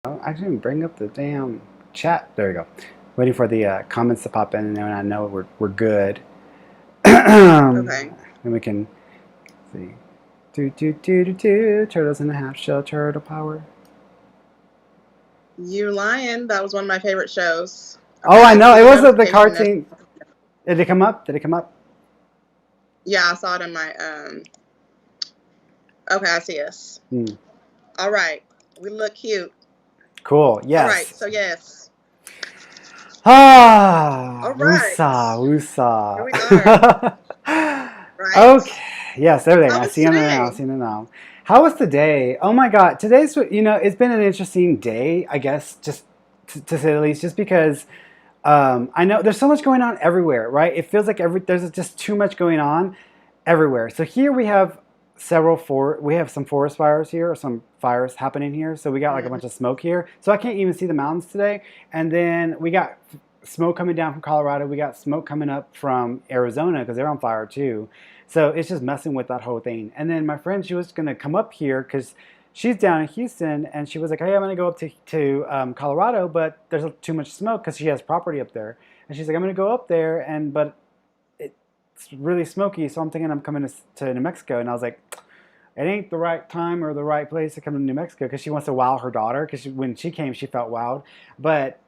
I didn't bring up the damn chat. There we go. Waiting for the comments to pop in, and then I know we're good. And Okay. we can see. Do do do do do. Turtles in a half shell. Turtle power. You lying. That was one of my favorite shows. Okay, Oh, I I know. see It the was the notification. cartoon. Did it come up? Did it come up? Yeah, I saw it in my okay, I see us. Hmm. All right. We look cute. Cool. All right, Yes. so yes. Ah, All woosah, right. Here woosah. we are. Right? Okay. Yes, there they How are. I was see them now. I today? see them now. How was the day? Oh my God. Today's, it's been an interesting day, I guess, just to say the least, just because I know there's so much going on everywhere, right? It feels like there's just too much going on everywhere. So here we have we have some forest fires here, or some fires happening here. So we got like a Mhm. bunch of smoke here. So I can't even see the mountains today. And then we got smoke coming down from Colorado. We got smoke coming up from Arizona because they're on fire too. So it's just messing with that whole thing. And then my friend, she was gonna come up here because she's down in Houston, and she was like, "Hey, I'm gonna go up to Colorado, but there's too much smoke because she has property up there." And she's like, "I'm gonna go up there, and but it's really smoky, so I'm thinking I'm coming to New Mexico." And I was like, "It ain't the right time or the right place to come to New Mexico," because she wants to wow her daughter. Because when she came, she felt wowed, but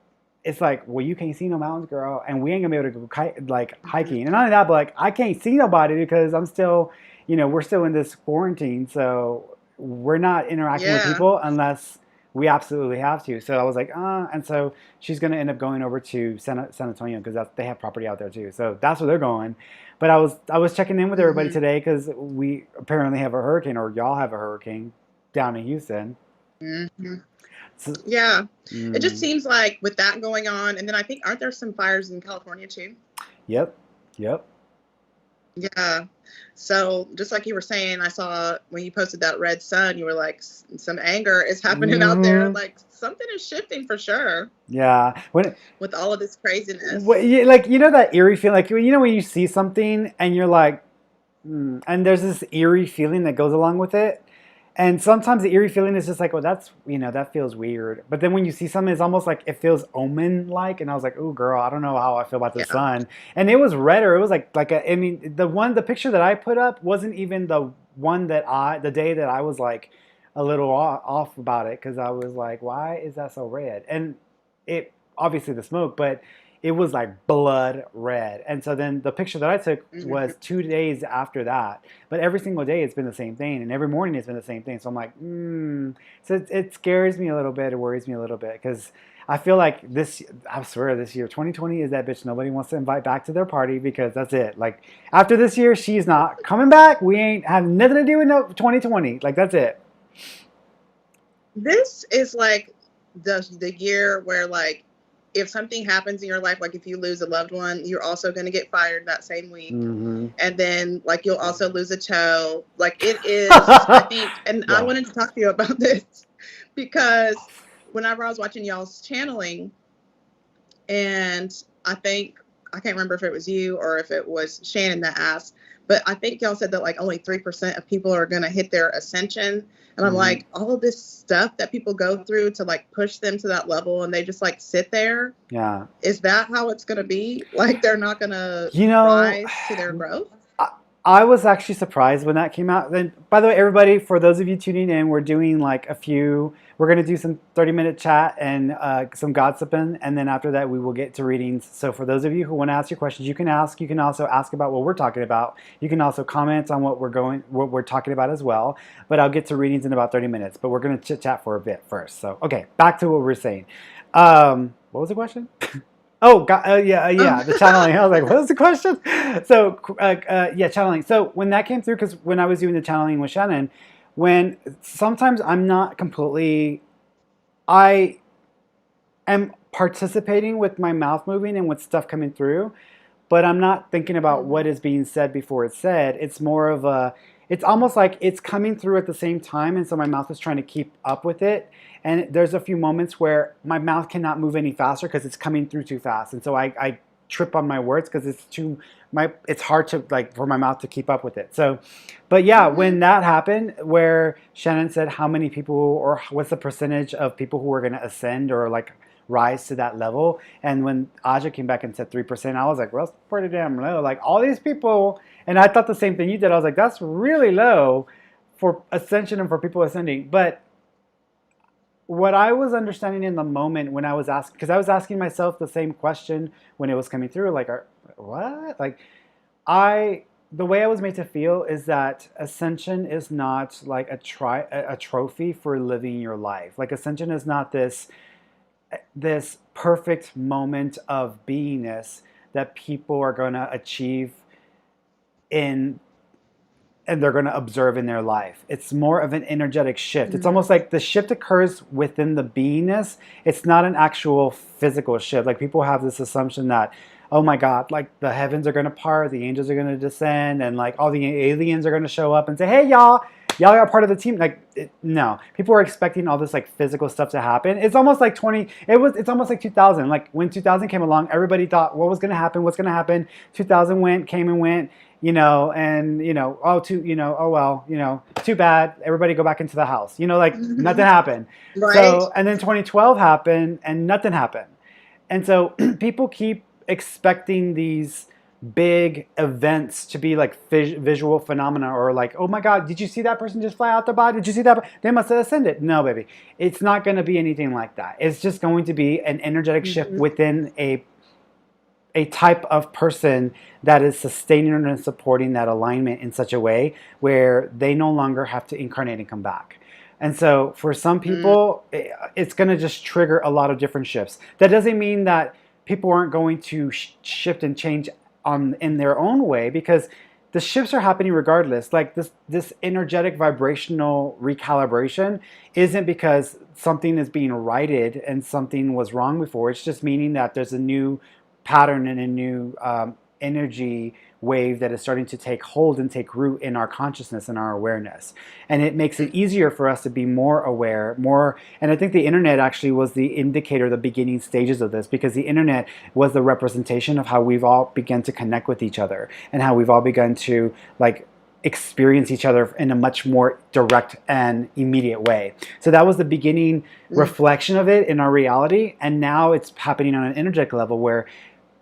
it's like, well, you can't see no mountains, girl, and we ain't gonna be able to go like hiking. And not only that, but like I can't see nobody because I'm still, we're still in this quarantine, so we're not interacting with Yeah. people unless we absolutely have to. So I was like, and so she's gonna end up going over to San Antonio because they have property out there too. So that's where they're going. But I was checking in with everybody Mhm. today because we apparently have a hurricane, or y'all have a hurricane down in Houston. Mhm. So, Yeah. It just mm, seems like with that going on, and then I think aren't there some fires in California too? yep, yep. Yeah. So just like you were saying, I saw when you posted that red sun, you were like, Some anger is happening out there. Hmm. Like something is shifting for sure Yeah. with all of this craziness." Like that eerie feeling, like when you see something and you're like, and there's this eerie feeling that goes along with it. And sometimes the eerie feeling is just like, well, that feels weird. But then when you see something, it's almost like it feels omen like. And I was like, oh, girl, I don't know how I feel about the Yeah. sun. And it was redder. It was I mean, the picture that I put up wasn't even the day that I was like a little off about it, because I was like, why is that so red? And it obviously the smoke, but it was like blood red. And so then the picture that I took Mhm. was 2 days after that. But every single day it's been the same thing, and every morning it's been the same thing. So I'm like, So it scares me a little bit. It worries me a little bit because I feel like I swear, this year, 2020 is that bitch nobody wants to invite back to their party, because that's it. Like after this year, she's not coming back. We ain't have nothing to do with no 2020. Like that's it. This is like the year where like if something happens in your life, like if you lose a loved one, you're also going to get fired that same week. Mm-hmm. And then like you'll also lose a toe. Like it is, I think, and I Yeah. wanted to talk to you about this because whenever I was watching y'all's channeling, and I think I can't remember if it was you or if it was Shannon that asked, but I think y'all said that like only 3% of people are going to hit their ascension. And I'm Mm-hmm. like, all of this stuff that people go through to like push them to that level and they just like sit there. Yeah. Is that how it's going to be? Like they're not going to You know, rise to their growth? I, I was actually surprised when that came out. Then, by the way, everybody, for those of you tuning in, we're doing like we're going to do some 30-minute chat and some gossiping. And then after that, we will get to readings. So for those of you who want to ask your questions, you can ask. You can also ask about what we're talking about. You can also comment on what we're talking about as well. But I'll get to readings in about 30 minutes. But we're going to chit chat for a bit first. So, okay, back to what we were saying. What was the question? Oh, God, yeah, Um, yeah, the channeling. I was like, what was the question? So, yeah, channeling. So when that came through, because when I was doing the channeling with Shannon, when sometimes I'm not completely, I am participating with my mouth moving and with stuff coming through, but I'm not thinking about what mhm. is being said before it's said. It's almost like it's coming through at the same time, and so my mouth is trying to keep up with it. And there's a few moments where my mouth cannot move any faster because it's coming through too fast, and so I trip on my words because it's hard to like for my mouth to keep up with it. So, but yeah, Mm-hmm. when that happened, where Shannon said how many people or what's the percentage of people who are going to ascend or like rise to that level, and when Aja came back and said 3%, I was like, well, that's pretty damn low. Like all these people, and I thought the same thing you did. I was like, that's really low for ascension and for people ascending, but what I was understanding in the moment when I was asking, because I was asking myself the same question when it was coming through, like, what? Like, I, the way I was made to feel is that ascension is not like a trophy for living your life. Like, ascension is not this perfect moment of beingness that people are going to achieve in and they're going to observe in their life. It's more of an energetic shift. It's Mm-hmm. almost like the shift occurs within the beingness. It's not an actual physical shift. Like people have this assumption that, oh my God, like the heavens are going to part, the angels are going to descend, and like all the aliens are going to show up and say, hey, y'all are part of the team. Like, no, people are expecting all this like physical stuff to happen. It's almost like it's almost like 2000. Like when 2000 came along, everybody thought what was going to happen, what's going to happen. 2000 came and went, and oh well, too bad. Everybody go back into the house. Like Mm-hmm. nothing happened. Right. So, and then 2012 happened and nothing happened. And so people keep expecting these big events to be like visual phenomena or like, oh my God, did you see that person just fly out the body? Did you see that? They must have ascended. No, baby. It's not going to be anything like that. It's just going to be an energetic shift Mm-hmm. within a type of person that is sustaining and supporting that alignment in such a way where they no longer have to incarnate and come back. And so for some people, it's going to just trigger a lot of different shifts. That doesn't mean that people aren't going to shift and change in their own way because the shifts are happening regardless. Like this energetic vibrational recalibration isn't because something is being righted and something was wrong before. It's just meaning that there's a new pattern and a new energy wave that is starting to take hold and take root in our consciousness and our awareness. And it makes it easier for us to be more aware, more. And I think the internet actually was the indicator, the beginning stages of this, because the internet was the representation of how we've all begun to connect with each other and how we've all begun to like experience each other in a much more direct and immediate way. So that was the beginning Mm-hmm. reflection of it in our reality. And now it's happening on an energetic level where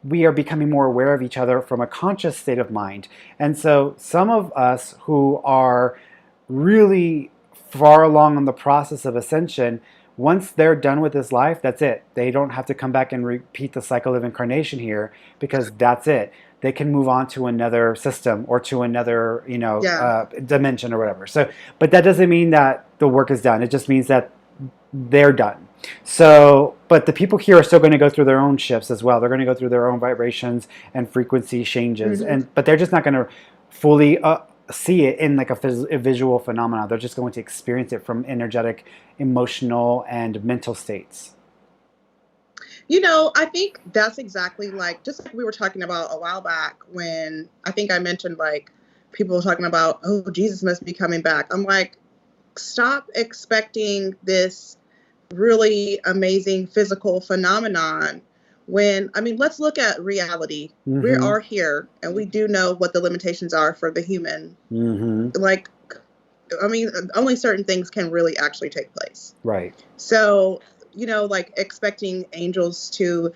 we are becoming more aware of each other from a conscious state of mind. And so some of us who are really far along in the process of ascension, once they're done with this life, that's it. They don't have to come back and repeat the cycle of incarnation here because that's it. They can move on to another system or to another, Yeah. dimension or whatever. So, but that doesn't mean that the work is done. It just means that they're done. So, but the people here are still going to go through their own shifts as well. They're going to go through their own vibrations and frequency changes, Mm-hmm. but they're just not going to fully see it in like a visual phenomena. They're just going to experience it from energetic, emotional, and mental states. I think that's exactly like just like we were talking about a while back when I think I mentioned like people were talking about, oh, Jesus must be coming back. I'm like, stop expecting this really amazing physical phenomenon when, I mean, let's look at reality. We Mm-hmm. are here and we do know what the limitations are for the human. Mm-hmm. Like, I mean, only certain things can really actually take place. Right. So, like expecting angels to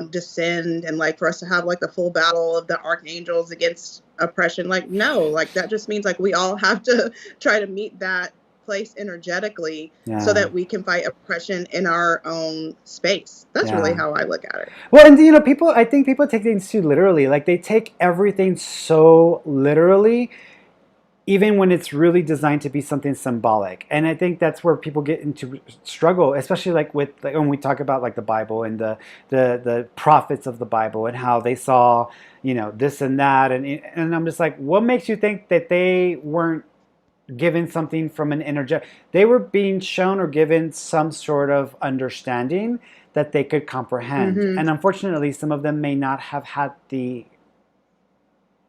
descend and like for us to have like the full battle of the archangels against oppression, like, no, like that just means like we all have to try to meet that place energetically so Yeah. that we can fight oppression in our own space. That's really Yeah. how I look at it. Well, and I think people take things too literally. Like they take everything so literally even when it's really designed to be something symbolic. And I think that's where people get into struggle, especially like with like when we talk about like the Bible and the prophets of the Bible and how they saw, this and that. And I'm just like, what makes you think that they weren't given something from an energetic? They were being shown or given some sort of understanding that they could comprehend. Mm-hmm. And unfortunately, some of them may not have had the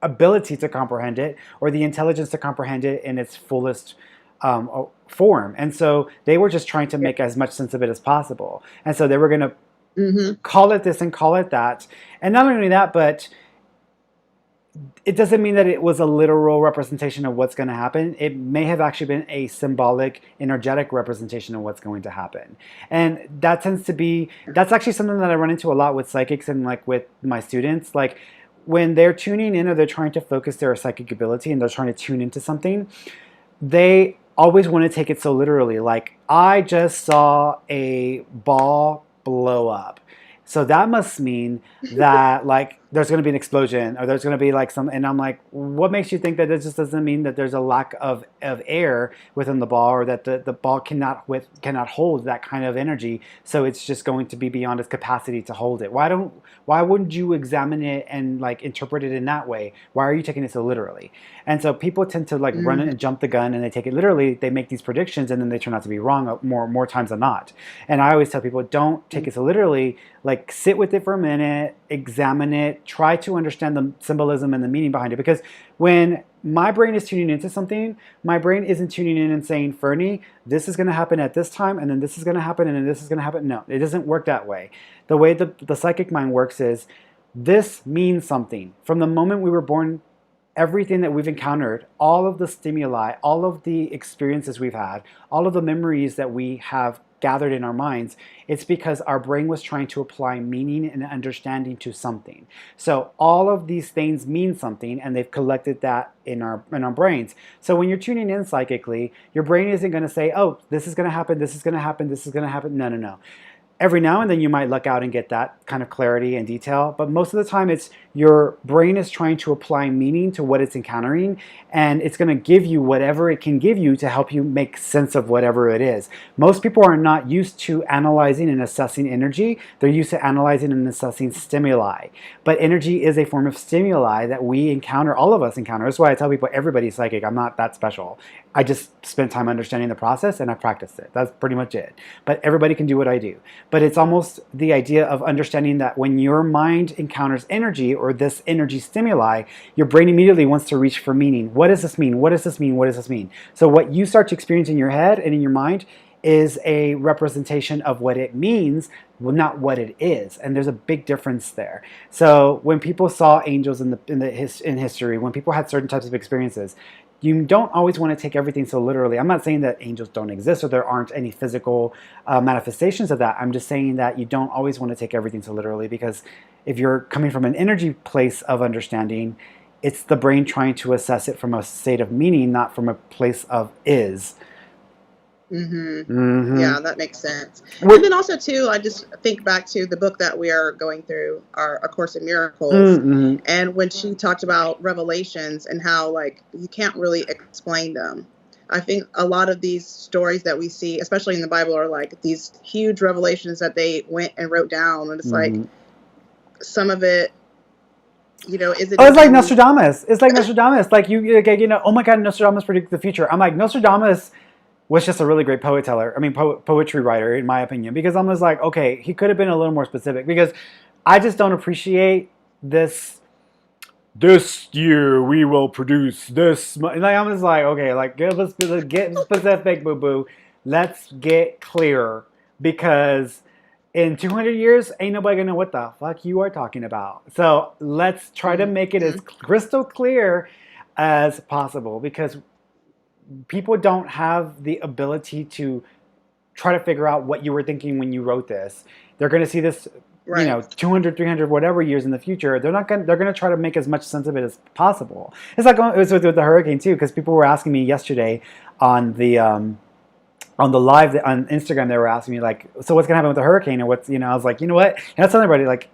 ability to comprehend it or the intelligence to comprehend it in its fullest form. And so they were just trying to make as much sense of it as possible. And so they were going to Mm-hmm. call it this and call it that. And not only that, but it doesn't mean that it was a literal representation of what's going to happen. It may have actually been a symbolic, energetic representation of what's going to happen. And that tends to be, that's actually something that I run into a lot with psychics and like with my students. Like when they're tuning in or they're trying to focus their psychic ability and they're trying to tune into something, they always want to take it so literally. Like, I just saw a ball blow up. So that must mean that like there's going to be an explosion or there's going to be like some, and I'm like, what makes you think that it just doesn't mean that there's a lack of air within the ball or that the ball cannot hold that kind of energy, so it's just going to be beyond its capacity to hold it? Why wouldn't you examine it and like interpret it in that way? Why are you taking it so literally? And so people tend to like run it Mm-hmm. and jump the gun and they take it literally. They make these predictions and then they turn out to be wrong more times than not. And I always tell people, don't take it so literally. Like, sit with it for a minute, examine it, try to understand the symbolism and the meaning behind it. Because when my brain is tuning into something, my brain isn't tuning in and saying, Fernie, this is going to happen at this time, and then this is going to happen, and then this is going to happen. No, it doesn't work that way. The way the psychic mind works is this means something. From the moment we were born, everything that we've encountered, all of the stimuli, all of the experiences we've had, all of the memories that we have gathered in our minds, it's because our brain was trying to apply meaning and understanding to something. So all of these things mean something and they've collected that in our brains. So when you're tuning in psychically, your brain isn't going to say, "Oh, this is going to happen, this is going to happen, this is going to happen." No, no, no. Every now and then you might luck out and get that kind of clarity and detail, but most of the time it's your brain is trying to apply meaning to what it's encountering, and it's going to give you whatever it can give you to help you make sense of whatever it is. Most people are not used to analyzing and assessing energy. They're used to analyzing and assessing stimuli. But energy is a form of stimuli that we encounter, all of us encounter. That's why I tell people everybody's psychic. I'm not that special. I just spent time understanding the process and I practiced it. That's pretty much it. But everybody can do what I do. But it's almost the idea of understanding that when your mind encounters energy or this energy stimuli, your brain immediately wants to reach for meaning. What does this mean? What does this mean? What does this mean? So what you start to experience in your head and in your mind is a representation of what it means, well, not what it is. And there's a big difference there. So when people saw angels in history, when people had certain types of experiences, you don't always want to take everything so literally. I'm not saying that angels don't exist or there aren't any physical manifestations of that. I'm just saying that you don't always want to take everything so literally, because if you're coming from an energy place of understanding, it's the brain trying to assess it from a state of meaning, not from a place of is. Mm-hmm. Mm-hmm. Yeah, that makes sense. And What? then also too, I just think back to the book that we are going through, our A Course in Miracles, Mm-hmm. and when she talked about revelations and how like you can't really explain them. I think a lot of these stories that we see, especially in the Bible, are like these huge revelations that they went and wrote down, and it's like Mm-hmm. some of it, is it Oh, it's like even? Nostradamus. It's like Nostradamus. Like oh my God, Nostradamus predicted the future. I'm like, Nostradamus was just a really great poet teller. I mean, poetry writer, in my opinion, because I'm just like, okay, he could have been a little more specific, because I just don't appreciate this. This year we will produce this. Like, I'm just like, okay, like get specific, boo boo. Let's get clear, because in 200 years, ain't nobody gonna know what the fuck you are talking about. So let's try to make it Mm-hmm. as crystal clear as possible, because people don't have the ability to try to figure out what you were thinking when you wrote this. They're going to see this, Right. 200, 300, whatever years in the future. They're going to try to make as much sense of it as possible. It's like it was with the hurricane too, because people were asking me yesterday on the live on Instagram. They were asking me like, so what's going to happen with the hurricane? And I was like, you know what? And I was telling everybody, like,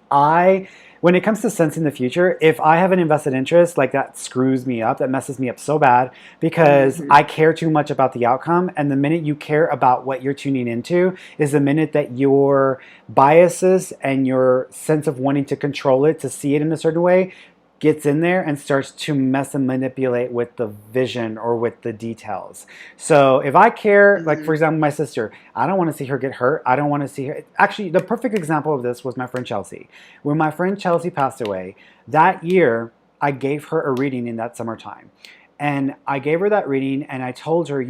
when it comes to sensing the future, if I have an invested interest, like, that screws me up, that messes me up so bad, because Mm-hmm. I care too much about the outcome. And the minute you care about what you're tuning into is the minute that your biases and your sense of wanting to control it, to see it in a certain way, gets in there and starts to mess and manipulate with the vision or with the details. So if I care, like for Mm-hmm. example, my sister, I don't want to see her get hurt. I don't want to see her. Actually, the perfect example of this was my friend Chelsea. When my friend Chelsea passed away, that year, I gave her a reading in that summertime. And I gave her that reading and I told her,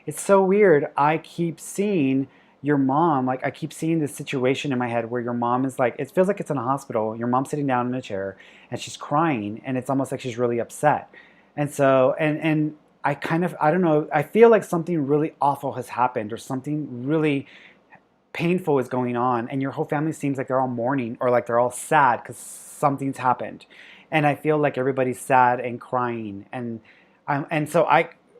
it's so weird. I keep seeing your mom, like I keep seeing this situation in my head where your mom is like, it feels like it's in a hospital. Your mom's sitting down in a chair and she's crying, and it's almost like she's really upset. And so, and I kind of, I don't know, I feel like something really awful has happened, or something really painful is going on, and your whole family seems like they're all mourning, or like they're all sad because something's happened. And I feel like everybody's sad and crying, and so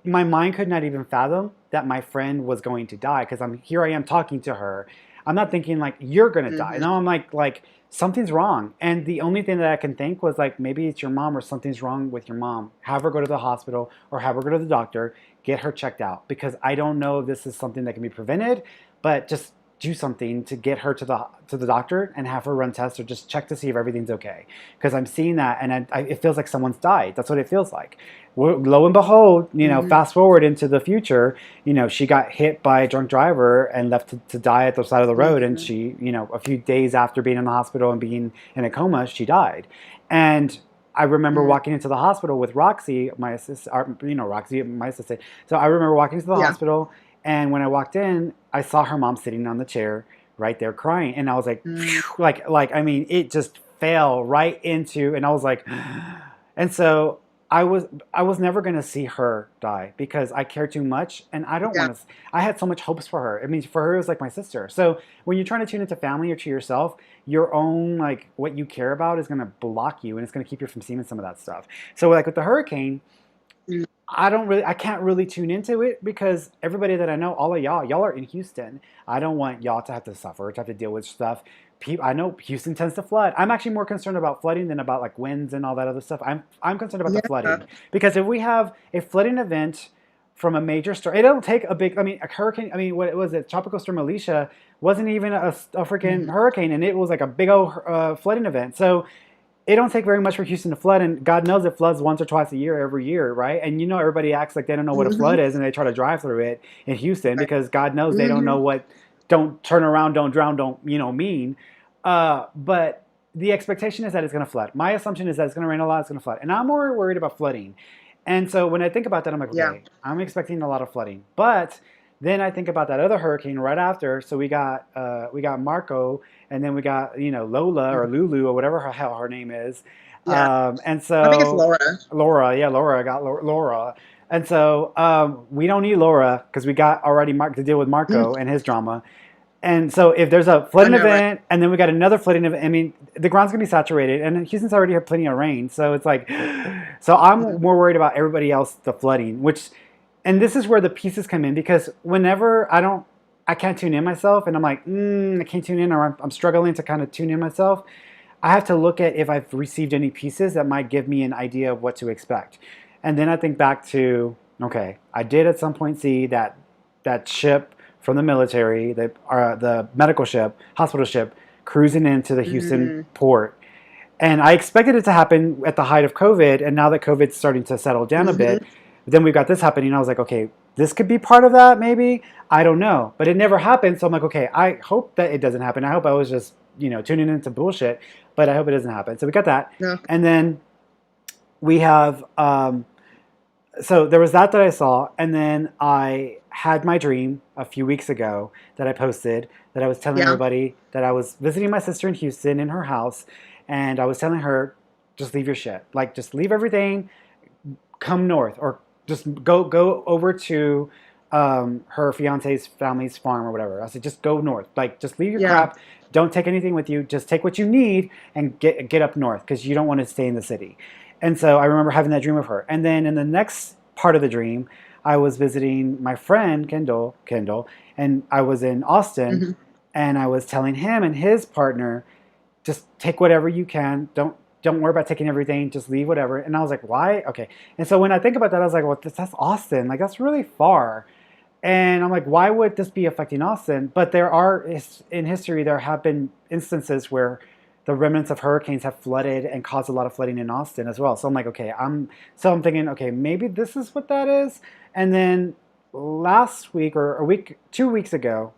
my mind could not even fathom that my friend was going to die, because I am talking to her. I'm not thinking like you're gonna die. Mm-hmm. No, I'm like something's wrong. And the only thing that I can think was like, maybe it's your mom, or something's wrong with your mom. Have her go to the hospital, or have her go to the doctor, get her checked out, because I don't know if this is something that can be prevented, but just do something to get her to the doctor and have her run tests, or just check to see if everything's okay. Because I'm seeing that, and it feels like someone's died. That's what it feels like. Lo and behold, Mm-hmm. fast forward into the future, she got hit by a drunk driver and left to die at the side of the road. And Mm-hmm. she, a few days after being in the hospital and being in a coma, she died. And I remember Mm-hmm. walking into the hospital with Roxy, my assistant, Roxy, my assistant. So I remember walking into the Yeah. hospital, and when I walked in, I saw her mom sitting on the chair right there crying, and I was like, Mm-hmm. phew, like I mean, it just fell right into, and I was like, and so I was never going to see her die, because I care too much, and I don't Yeah. want to. I had so much hopes for her. I mean, for her, it was like my sister. So when you're trying to tune into family or to yourself, your own, like, what you care about is going to block you, and it's going to keep you from seeing some of that stuff. So like with the hurricane, Mm-hmm. I can't really tune into it, because everybody that I know, all of y'all are in Houston. I don't want y'all to have to suffer, to have to deal with stuff. I know Houston tends to flood. I'm actually more concerned about flooding than about like winds and all that other stuff. I'm concerned about the Yeah. flooding, because if we have a flooding event from a major storm, it'll take a big. I mean, a hurricane. I mean, what was it? Tropical storm Alicia wasn't even a freaking Mm-hmm. hurricane, and it was like a big old flooding event. So it don't take very much for Houston to flood, and God knows it floods once or twice a year, every year, right? And everybody acts like they don't know what a Mm-hmm. flood is, and they try to drive through it in Houston, Right. because God knows they don't Mm-hmm. know what "don't turn around, don't drown," don't mean. But the expectation is that it's going to flood. My assumption is that it's going to rain a lot, it's going to flood, and I'm more worried about flooding. And so when I think about that, I'm like, Yeah. okay, I'm expecting a lot of flooding, but then I think about that other hurricane right after. So we got Marco, and then we got Lola or Mm-hmm. Lulu or whatever her hell her name is, Yeah. and I think it's so Laura. Laura, yeah, Laura, I got Laura, and so we don't need Laura, because we got already Mark to deal with Mm. Marco and his drama. And so if there's a I flooding know, right? event, and then we got another flooding event, I mean, the ground's gonna be saturated, and Houston's already had plenty of rain, so it's like, so I'm Mm-hmm. more worried about everybody else, the flooding, and this is where the pieces come in, because whenever I can't tune in myself, and I'm like, I can't tune in, or I'm struggling to kind of tune in myself. I have to look at if I've received any pieces that might give me an idea of what to expect, and then I think back to, okay, I did at some point see that ship from the military, the medical ship, hospital ship, cruising into the Houston Mm-hmm. port. And I expected it to happen at the height of COVID, and now that COVID's starting to settle down a Mm-hmm. bit, then we've got this happening. I was like, okay, this could be part of that, maybe. I don't know, but it never happened. So I'm like, okay, I hope that it doesn't happen. I hope I was just tuning into bullshit, but I hope it doesn't happen. So we got that, No. and then we have so there was that I saw, and then I had my dream a few weeks ago that I posted, that I was telling Yeah. everybody that I was visiting my sister in Houston in her house, and I was telling her, just leave your shit, like just leave everything, come north, or just go over to her fiance's family's farm or whatever. I said, just go north, like just leave your Yeah. crap, don't take anything with you, just take what you need and get up north, because you don't want to stay in the city. And so I remember having that dream of her. And then in the next part of the dream, I was visiting my friend Kendall, and I was in Austin, Mm-hmm. and I was telling him and his partner, just take whatever you can. Don't worry about taking everything. Just leave whatever. And I was like, why? Okay. And so when I think about that, I was like, well, that's Austin. Like that's really far. And I'm like, why would this be affecting Austin? But there are, in history, there have been instances where the remnants of hurricanes have flooded and caused a lot of flooding in Austin as well. So I'm like, okay, I'm thinking, okay, maybe this is what that is. And then last week, or a week, 2 weeks ago,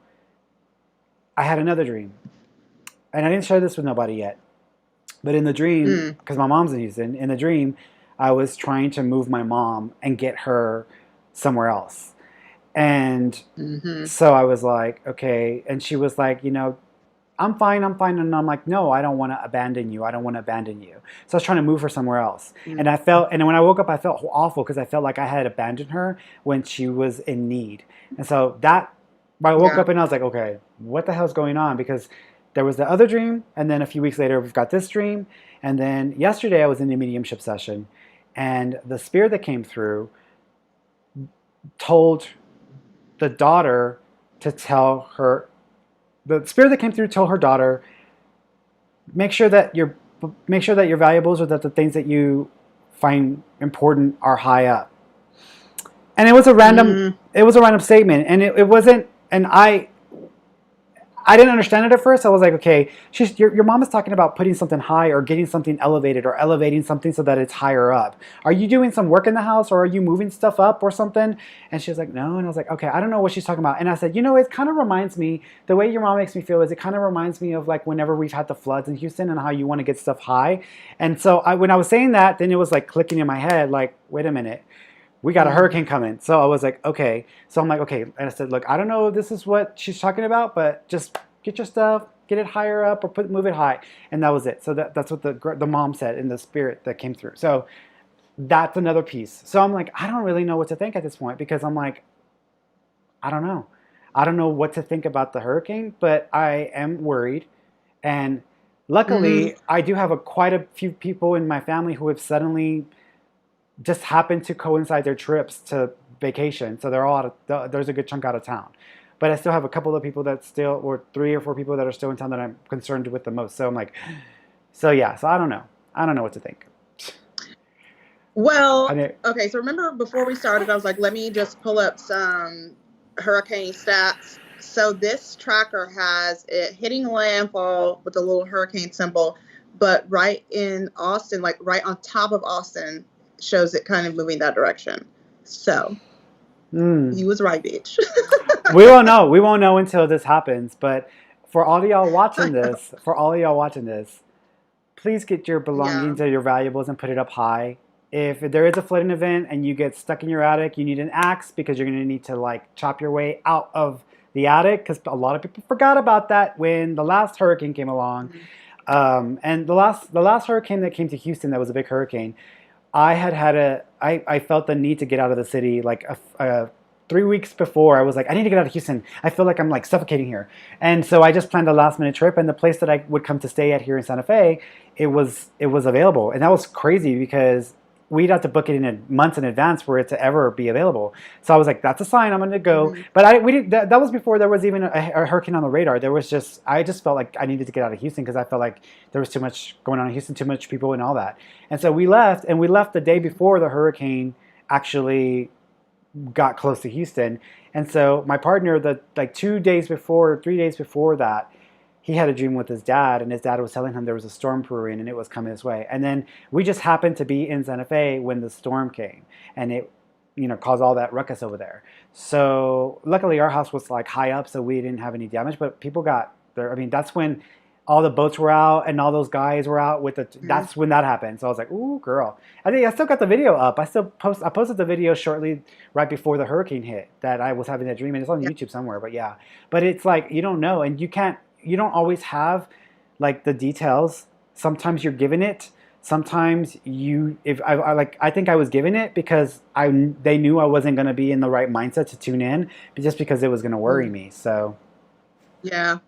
I had another dream, and I didn't share this with nobody yet. But in the dream, Mm. because my mom's in Houston, in the dream, I was trying to move my mom and get her somewhere else. And Mm-hmm. so I was like, okay. And she was like, I'm fine, I'm fine. And I'm like, no, I don't want to abandon you. I don't want to abandon you. So I was trying to move her somewhere else. And and when I woke up, I felt awful because I felt like I had abandoned her when she was in need. And so I woke Yeah. up and I was like, okay, what the hell's going on? Because there was the other dream. And then a few weeks later, we've got this dream. And then yesterday, I was in the mediumship session. And the spirit that came through told the daughter to tell her, the spirit that came through told her daughter, make sure that your valuables or that the things that you find important are high up. And Mm. it was a random statement, and it wasn't. And I didn't understand it at first. I was like, okay, your mom is talking about putting something high or getting something elevated or elevating something so that it's higher up. Are you doing some work in the house or are you moving stuff up or something? And she was like, no. And I was like, okay, I don't know what she's talking about. And I said, it kind of reminds me, the way your mom makes me feel is it kind of reminds me of like whenever we've had the floods in Houston and how you want to get stuff high. And so when I was saying that, then it was like clicking in my head, like, wait a minute, we got a Mm. hurricane coming. So I was like, okay. So I'm like, okay. And I said, look, I don't know if this is what she's talking about, but just get your stuff, get it higher up, or move it high. And that was it. So that's what the mom said in the spirit that came through. So that's another piece. So I'm like, I don't really know what to think at this point because I'm like, I don't know. I don't know what to think about the hurricane, but I am worried. And Mm-hmm. luckily, I do have quite a few people in my family who have suddenly just happened to coincide their trips to vacation. So they're all there's a good chunk out of town. But I still have a couple of people that still, or 3 or 4 people that are still in town that I'm concerned with the most. So I'm like, so yeah, so I don't know. I don't know what to think. I Well, mean, okay. So remember before we started, I was like, let me just pull up some hurricane stats. So this tracker has it hitting landfall with a little hurricane symbol, but right in Austin, like right on top of Austin, shows it kind of moving that direction. So mm, you was right, bitch. we won't know. We won't know until this happens. But for all of y'all watching this, please get your Yeah. belongings or your valuables and put it up high. If there is a flooding event and you get stuck in your attic, you need an axe because you're going to need to like chop your way out of the attic because a lot of people forgot about that when the last hurricane came along. And the last hurricane that came to Houston, that was a big hurricane. I felt the need to get out of the city like 3 weeks before. I was like, I need to get out of Houston. I feel like I'm like suffocating here. And so I just planned a last minute trip, and the place that I would come to stay at here in Santa Fe, it was available, and that was crazy because we'd have to book it in months in advance for it to ever be available. So I was like, that's a sign, I'm going to go. Mm-hmm. But we didn't. That was before there was even a hurricane on the radar. I just felt like I needed to get out of Houston because I felt like there was too much going on in Houston, too much people and all that. And so we left, and we left the day before the hurricane actually got close to Houston. And so my partner, the like 2 days before, 3 days before that, he had a dream with his dad, and his dad was telling him there was a storm brewing and it was coming his way. And then we just happened to be in Santa Fe when the storm came, and it, caused all that ruckus over there. So luckily, our house was like high up, so we didn't have any damage. But people got there. I mean, that's when all the boats were out and all those guys were out with the. Mm-hmm. That's when that happened. So I was like, "Ooh, girl!" I think I still got the video up. I posted the video shortly right before the hurricane hit that I was having that dream, and it's on Yeah. YouTube somewhere. But yeah, but it's like you don't know, and you don't always have like the details. Sometimes you're given it. Sometimes if I think I was given it because they knew I wasn't going to be in the right mindset to tune in, but just because it was going to worry Mm. me. So Yeah.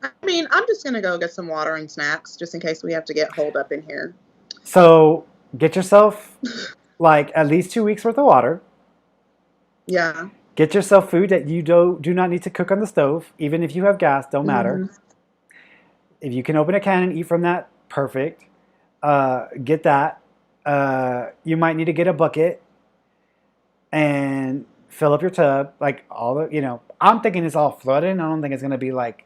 I mean, I'm just gonna go get some water and snacks just in case we have to get holed up in here. so get yourself like at least 2 weeks worth of water. Yeah. Get yourself food that you do not need to cook on the stove, even if you have gas. Don't matter. Mm-hmm. If you can open a can and eat from that, perfect. Get that. You might need to get a bucket and fill up your tub. Like all the, I'm thinking it's all flooding. I don't think it's gonna be like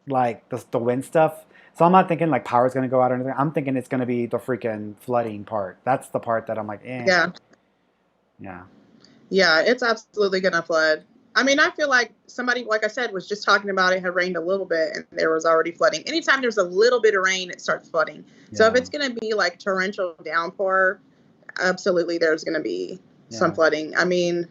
the wind stuff. So I'm not thinking like power's gonna go out or anything. I'm thinking it's gonna be the freaking flooding part. That's the part that I'm like, Yeah. yeah, Yeah, it's absolutely gonna flood. I mean, I feel like somebody, like I said, was just talking about it had rained a little bit and there was already flooding. Anytime there's a little bit of rain, it starts flooding. So if yeah, it's gonna be like torrential downpour, absolutely there's gonna be some yeah. flooding. I mean,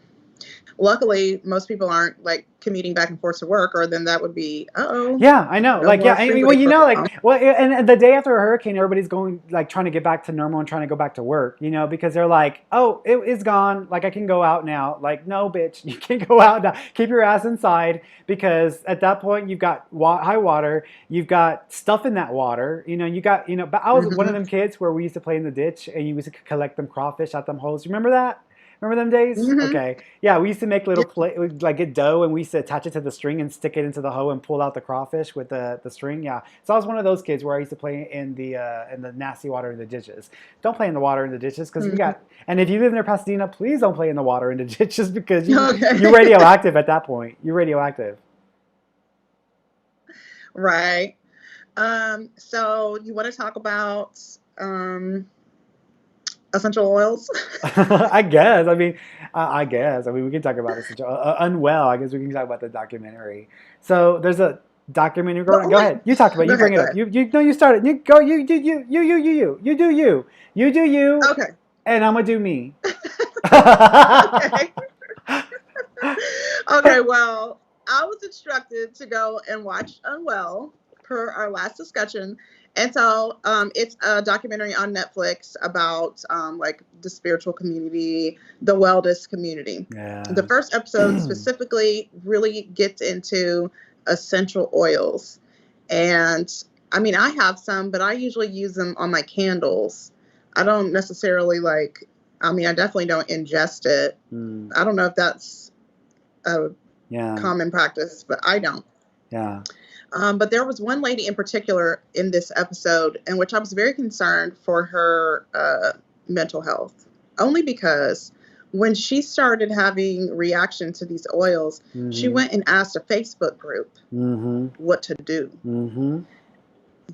Luckily, most people aren't like commuting back and forth to work, or then that would be, Yeah, I know. no Like, yeah, more I mean, well, freeway closed. well, and the day after a hurricane, everybody's going, like, trying to get back to normal and trying to go back to work, because they're like, oh, it's gone. Like, I can go out now. Like, no, bitch, you can't go out now. Keep your ass inside because at that point, you've got high water. You've got stuff in that water. But I was one of Hmm. them kids where we used to play in the ditch and you used to collect them crawfish out them holes. You remember that? Remember them days? Hmm. Okay. Yeah, we used to make little Yeah. play, we'd like get dough, and we used to attach it to the string and stick it into the hoe and pull out the crawfish with the string. Yeah, so I was one of those kids where I used to play in the nasty water in the ditches. Don't play in the water in the ditches because we Hmm. got. And if you live near Pasadena, please don't play in the water in the ditches because you're Okay. radioactive at that point. You're radioactive. Right. So you want to talk about um, essential oils? I guess. I guess. I mean, we can talk about it. Unwell. I guess we can talk about the documentary. So there's a documentary But going on. Go wait, ahead. You talk about it. go You ahead, bring it go up. ahead. You no. You start it. You go. You do you. You do you. You do you. Okay. And I'm gonna do me. Okay. Okay, well, I was instructed to go and watch Unwell per our last discussion. And so it's a documentary on Netflix about like the spiritual community, the wellness community. The Yeah. first episode specifically really gets into essential oils. And I mean, I have some, but I usually use them on my candles. I don't necessarily I mean, I definitely don't ingest it. Mm, I don't know if that's a yeah. common practice, but I don't. Yeah. But there was one lady in particular in this episode in which I was very concerned for her mental health, only because when she started having reaction to these oils, she Mm-hmm. went and asked a Facebook group Mm-hmm. what to do. Mm-hmm.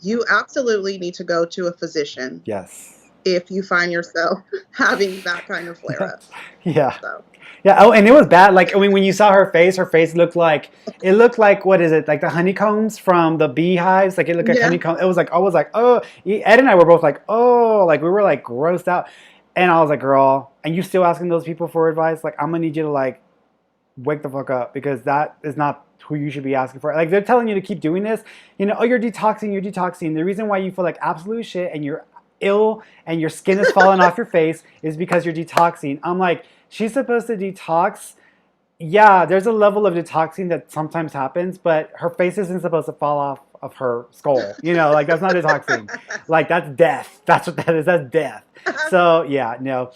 You absolutely need to go to a physician Yes. if you find yourself having that kind of flare up. Yeah. So, Yeah. Oh, and it was bad. Like, I mean, when you saw her face looked like, what is it? Like the honeycombs from the beehives. Like it looked like yeah. honeycomb. It was like, I was like, oh, Ed and I were both like, oh, like we were like grossed out. And I was like, girl, and you still asking those people for advice? Like, I'm gonna need you to like wake the fuck up because that is not who you should be asking for. Like, they're telling you to keep doing this. Oh, you're detoxing, you're detoxing. The reason why you feel like absolute shit and you're ill and your skin is falling off your face is because you're detoxing. I'm like, she's supposed to detox. Yeah, there's a level of detoxing that sometimes happens, but her face isn't supposed to fall off of her skull. Like that's not detoxing. Like that's death. That's what that is. That's death. So yeah, no.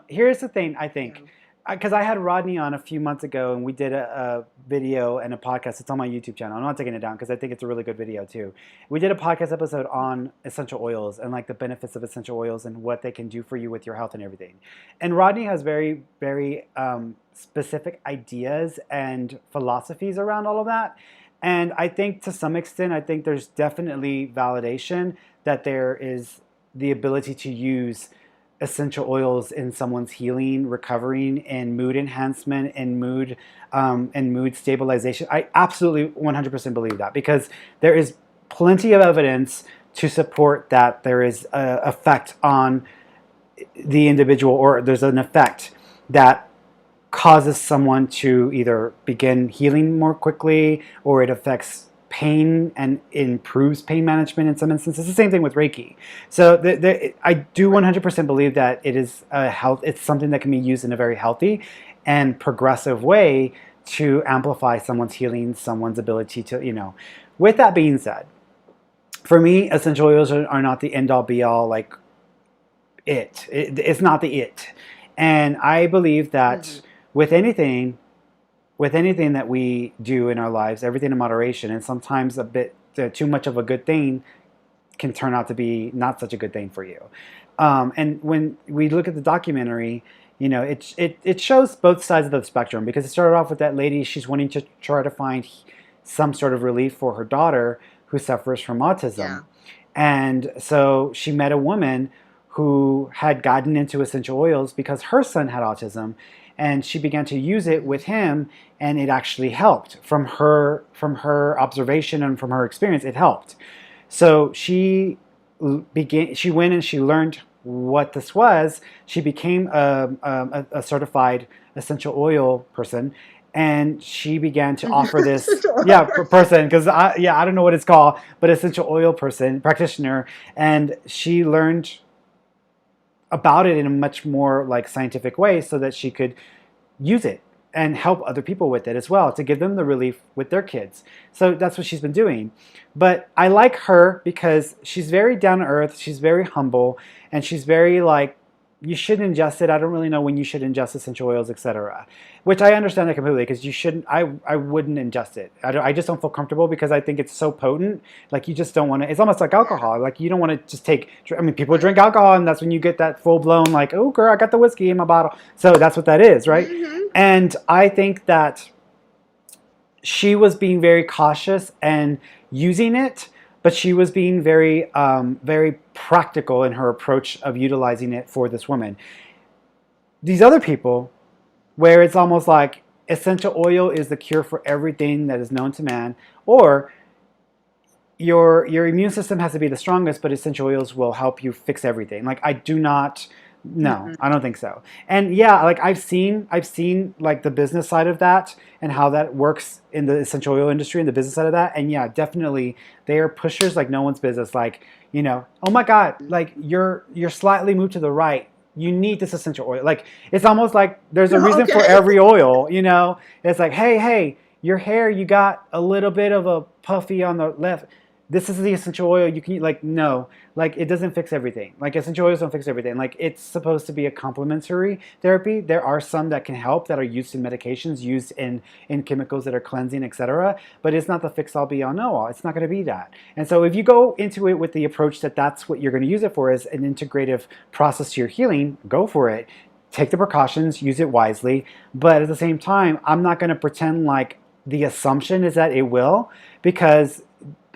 Here's the thing. I think because I had Rodney on a few months ago, and we did a video and a podcast. It's on my YouTube channel. I'm not taking it down because I think it's a really good video too. We did a podcast episode on essential oils and like the benefits of essential oils and what they can do for you with your health and everything. And Rodney has very, very specific ideas and philosophies around all of that. And I think to some extent, I think there's definitely validation that there is the ability to use essential oils in someone's healing, recovering, and mood enhancement and mood stabilization. I absolutely 100% believe that because there is plenty of evidence to support that there is an effect on the individual, or there's an effect that causes someone to either begin healing more quickly or it affects pain and improves pain management in some instances. It's the same thing with Reiki. So I do 100% believe that it is it's something that can be used in a very healthy and progressive way to amplify someone's healing, someone's ability to. With that being said, for me, essential oils are not the end all be all, like it's not the it. And I believe that Mhm. with anything that we do in our lives, everything in moderation, and sometimes a bit too much of a good thing can turn out to be not such a good thing for you. And when we look at the documentary, it shows both sides of the spectrum because it started off with that lady. She's wanting to try to find some sort of relief for her daughter who suffers from autism. Yeah. And so she met a woman who had gotten into essential oils because her son had autism, and she began to use it with him, and it actually helped. From her observation and from her experience, it helped. So she went and she learned what this was, she became a certified essential oil person, and she began to offer this, Such a yeah, horrible person. person, because I don't know what it's called, but essential oil person practitioner, and she learned about it in a much more like scientific way so that she could use it and help other people with it as well to give them the relief with their kids. So that's what she's been doing. But I like her because she's very down to earth, she's very humble, and she's very like, you shouldn't ingest it. I don't really know when you should ingest essential oils, etc. Which I understand that completely, because you shouldn't. I wouldn't ingest it. I just don't feel comfortable because I think it's so potent. Like you just don't want to. It's almost like Yeah. alcohol. Like you don't want to just take. I mean, people Right. drink alcohol, and that's when you get that full blown like, oh girl, I got the whiskey in my bottle. So that's what that is, right? Mm-hmm. And I think that she was being very cautious and using it, but she was being very, very practical in her approach of utilizing it for this woman. These other people, where it's almost like essential oil is the cure for everything that is known to man, or your immune system has to be the strongest, but essential oils will help you fix everything. Like I do not, no, I Mm-mm. don't think so. And yeah, like I've seen like the business side of that and how that works in the essential oil industry and the business side of that. And yeah, definitely they are pushers like no one's business. Like, oh my God, like you're slightly moved to the right. You need this essential oil. Like it's almost like there's a reason for Okay. every oil. It's like, hey, your hair, you got a little bit of a puffy on the left. This is the essential oil you can, like, no, like it doesn't fix everything. Like essential oils don't fix everything. Like it's supposed to be a complementary therapy. There are some that can help that are used in medications, used in chemicals that are cleansing, etc. But it's not the fix all be all know all. It's not going to be that. And so if you go into it with the approach that that's what you're going to use it for, is an integrative process to your healing, go for it. Take the precautions, use it wisely, but at the same time, I'm not going to pretend like the assumption is that it will, because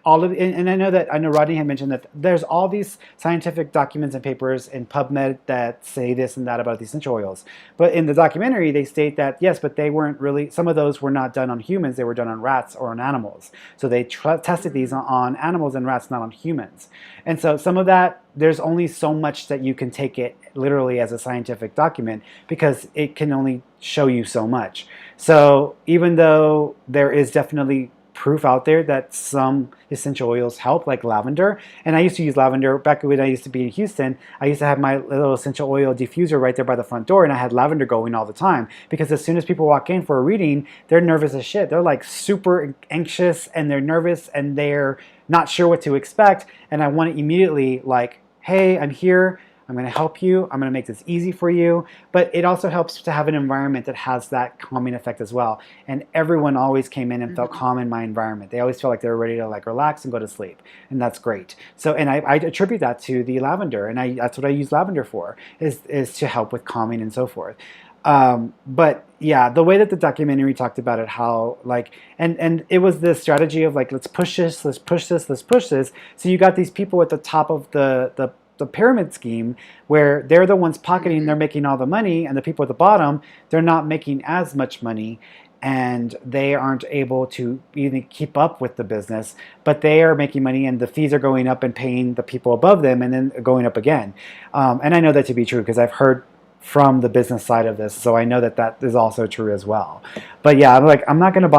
all of, and I know Rodney had mentioned that there's all these scientific documents and papers in PubMed that say this and that about the essential oils. But in the documentary, they state that yes, but they weren't really. Some of those were not done on humans; they were done on rats or on animals. So they tested these Mm. on animals and rats, not on humans. And so some of that, there's only so much that you can take it literally as a scientific document, because it can only show you so much. So even though there is definitely proof out there that some essential oils help, like lavender. And I used to use lavender back when I used to be in Houston. I used to have my little essential oil diffuser right there by the front door, and I had lavender going all the time, because as soon as people walk in for a reading, they're nervous as shit. They're like super anxious and they're nervous and they're not sure what to expect. And I want to immediately, like, hey, I'm here. I'm going to help you. I'm going to make this easy for you. But it also helps to have an environment that has that calming effect as well. And everyone always came in and felt Mm-hmm. calm in my environment. They always felt like they were ready to like relax and go to sleep. And that's great. So, and I attribute that to the lavender. And that's what I use lavender for, is to help with calming and so forth. But yeah, the way that the documentary talked about it, how like, and it was this strategy of like, let's push this, let's push this, let's push this. So you got these people at the top of the pyramid scheme, where they're the ones pocketing, Mm-hmm. they're making all the money, and the people at the bottom, they're not making as much money, and they aren't able to even keep up with the business, but they are making money, and the fees are going up and paying the people above them, and then going up again. And I know that to be true because I've heard from the business side of this, so I know that that is also true as well. But yeah, I'm like, I'm not gonna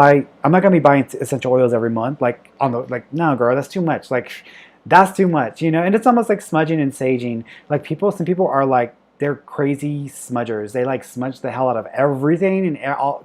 be buying essential oils every month. Like on the, like, no, girl, that's too much. Like that's too much. And it's almost like smudging and saging. Like some people are like, they're crazy smudgers. They like smudge the hell out of everything and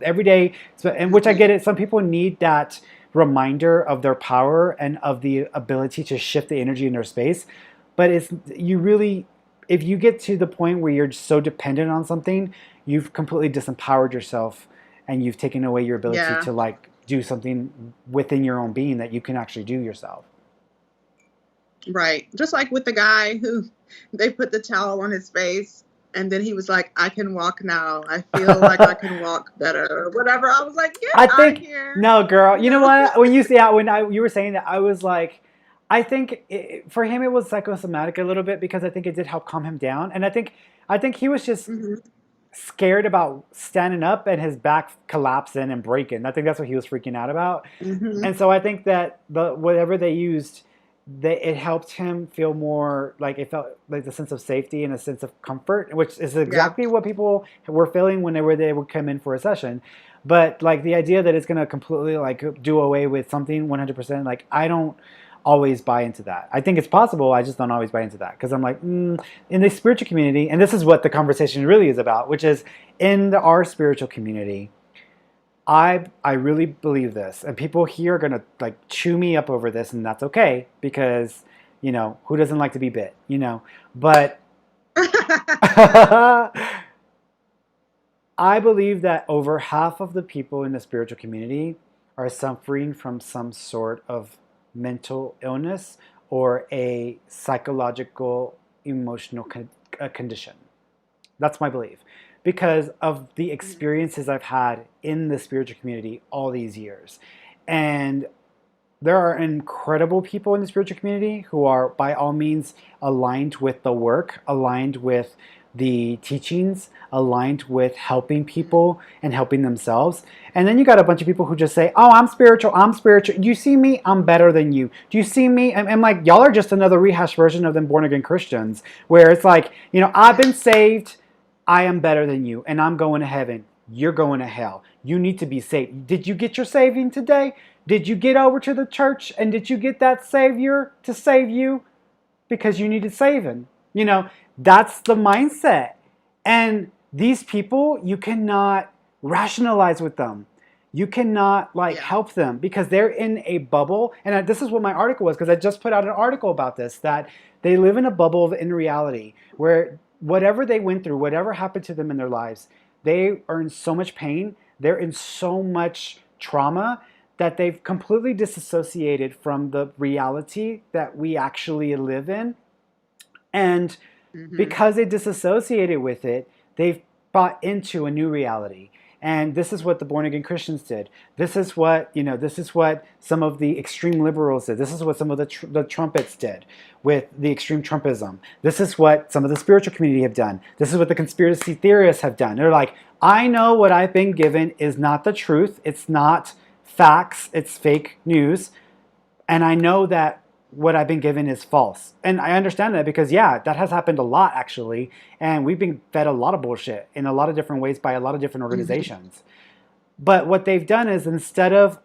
every day. So, and which I Mm-hmm. get it. Some people need that reminder of their power and of the ability to shift the energy in their space. But it's, you really, if you get to the point where you're so dependent on something, you've completely disempowered yourself, and you've taken away your ability Yeah. to like do something within your own being that you can actually do yourself. Right. Just like with the guy who they put the towel on his face and then he was like, I can walk now. I feel like I can walk better or whatever. I was like, get I out of think, here. no, girl. You know No. what? When you say that, you were saying that, I was like, I think for him it was psychosomatic a little bit, because I think it did help calm him down, and I think he was just Hmm. scared about standing up and his back collapsing and breaking. I think that's what he was freaking out about. Hmm. And so I think that whatever they used, it helped him feel more like it felt like the sense of safety and a sense of comfort, which is Yeah. exactly what people were feeling whenever they would come in for a session. But like the idea that it's going to completely like do away with something 100%, like I don't always buy into that. I think it's possible. I just don't always buy into that because I'm like, in the spiritual community, and this is what the conversation really is about, which is our spiritual community. I really believe this, and people here are gonna like chew me up over this, and that's okay because who doesn't like to be bit, But I believe that over half of the people in the spiritual community are suffering from some sort of mental illness or a psychological emotional condition. That's my belief because of the experiences I've had in the spiritual community all these years. And there are incredible people in the spiritual community who are by all means aligned with the work, aligned with the teachings, aligned with helping people and helping themselves. And then you got a bunch of people who just say, "Oh, I'm spiritual. I'm spiritual. Do you see me? I'm better than you. Do you see me?" And like, y'all are just another rehashed version of them born again Christians, where it's like, I've been saved. I am better than you, and I'm going to heaven. You're going to hell. You need to be saved. Did you get your saving today? Did you get over to the church and did you get that Savior to save you because you needed saving? That's the mindset. And these people, you cannot rationalize with them. You cannot like Yeah. help them because they're in a bubble. And this is what my article was because I just put out an article about this, that they live in a bubble of in-reality where whatever they went through, whatever happened to them in their lives, they are in so much pain. They're in so much trauma that they've completely disassociated from the reality that we actually live in. And Hmm. because they disassociated with it, they've bought into a new reality. And this is what the born again Christians did. This is what This is what some of the extreme liberals did. This is what some of the trumpets did with the extreme Trumpism. This is what some of the spiritual community have done. This is what the conspiracy theorists have done. They're like, I know what I've been given is not the truth. It's not facts. It's fake news. And I know that what I've been given is false. And I understand that because, yeah, that has happened a lot actually. And we've been fed a lot of bullshit in a lot of different ways by a lot of different Hmm. organizations. But what they've done is instead of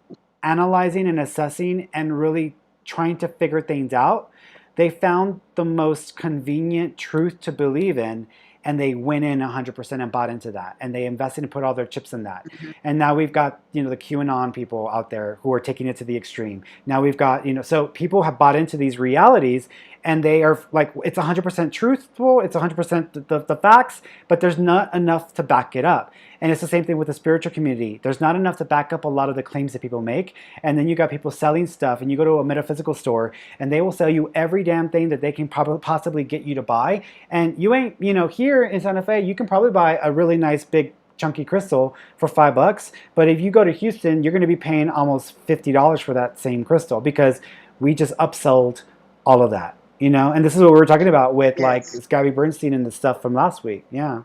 analyzing and assessing and really trying to figure things out, they found the most convenient truth to believe in and they went in 100% and bought into that and they invested and put all their chips in that. Hmm. And now we've got the QAnon people out there who are taking it to the extreme. Now we've got so people have bought into these realities and they are like, it's 100% truthful, it's 100% the facts, but there's not enough to back it up. And it's the same thing with the spiritual community. There's not enough to back up a lot of the claims that people make. And then you got people selling stuff, and you go to a metaphysical store, and they will sell you every damn thing that they can probably possibly get you to buy. And you ain't, here in Santa Fe, you can probably buy a really nice big chunky crystal for $5. But if you go to Houston, you're going to be paying almost $50 for that same crystal because we just upsold all of that. And this is what we were talking about with like Yes. Gabby Bernstein and the stuff from last week. Yeah.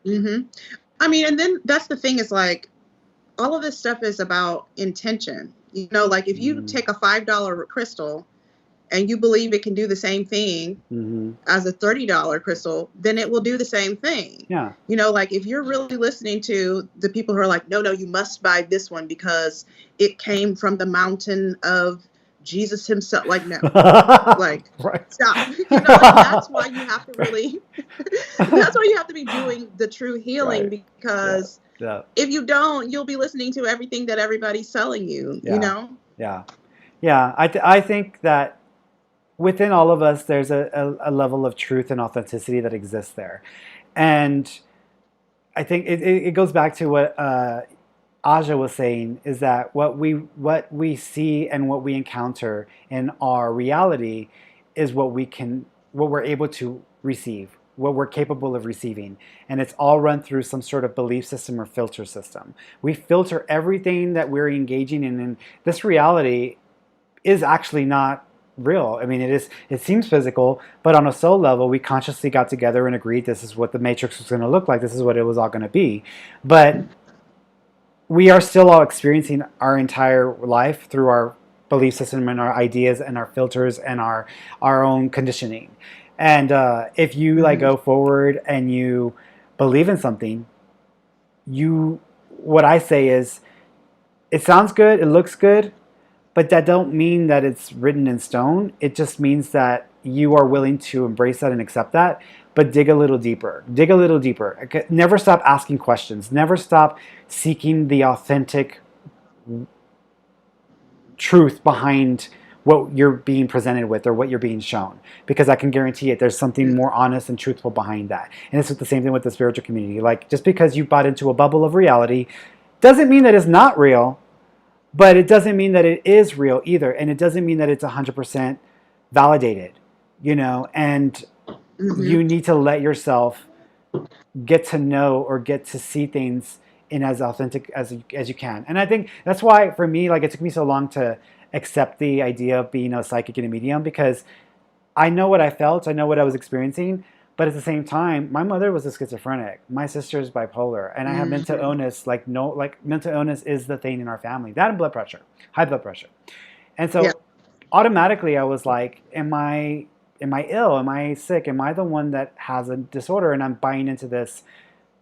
Hmm. I mean, and then that's the thing is like all of this stuff is about intention. Like if you Mm-hmm. take a $5 crystal and you believe it can do the same thing Mm-hmm. as a $30 crystal, then it will do the same thing. Yeah. Like if you're really listening to the people who are like, no, you must buy this one because it came from the mountain of Jesus himself. Like, no, like, Right. stop. Like that's why you have to really, that's why you have to be doing the true healing Right. Yeah. because Yeah. if you don't, you'll be listening to everything that everybody's selling you. Yeah. Yeah. Yeah. I think that within all of us, there's a level of truth and authenticity that exists there. And I think it goes back to what Aja was saying is that what we see and what we encounter in our reality is what we're able to receive, what we're capable of receiving, and it's all run through some sort of belief system or filter system. We filter everything that we're engaging in, and this reality is actually not real. I mean, it seems physical, but on a soul level, we consciously got together and agreed this is what the matrix was going to look like, this is what it was all going to be. But we are still all experiencing our entire life through our belief system and our ideas and our filters and our own conditioning. And if you like Hmm. go forward and you believe in something, you what I say is it sounds good, it looks good, but that don't mean that it's written in stone. It just means that you are willing to embrace that and accept that, but dig a little deeper. Dig a little deeper. Okay, never stop asking questions. Never stop seeking the authentic truth behind what you're being presented with or what you're being shown, because I can guarantee it, there's something more honest and truthful behind that. And it's the same thing with the spiritual community. Like, just because you bought into a bubble of reality doesn't mean that it's not real, but it doesn't mean that it is real either, and it doesn't mean that it's 100% validated, and Hmm. you need to let yourself get to know or get to see things in as authentic as you can. And I think that's why for me, like, it took me so long to accept the idea of being a psychic and a medium, because I know what I felt, I know what I was experiencing, but at the same time, my mother was a schizophrenic, my sister's bipolar, and I have mental Hmm. illness. Like, no, like, mental illness is the thing in our family. That and blood pressure, high blood pressure. And Yeah. so automatically I was like, am I ill? Am I sick? Am I the one that has a disorder? And I'm buying into this,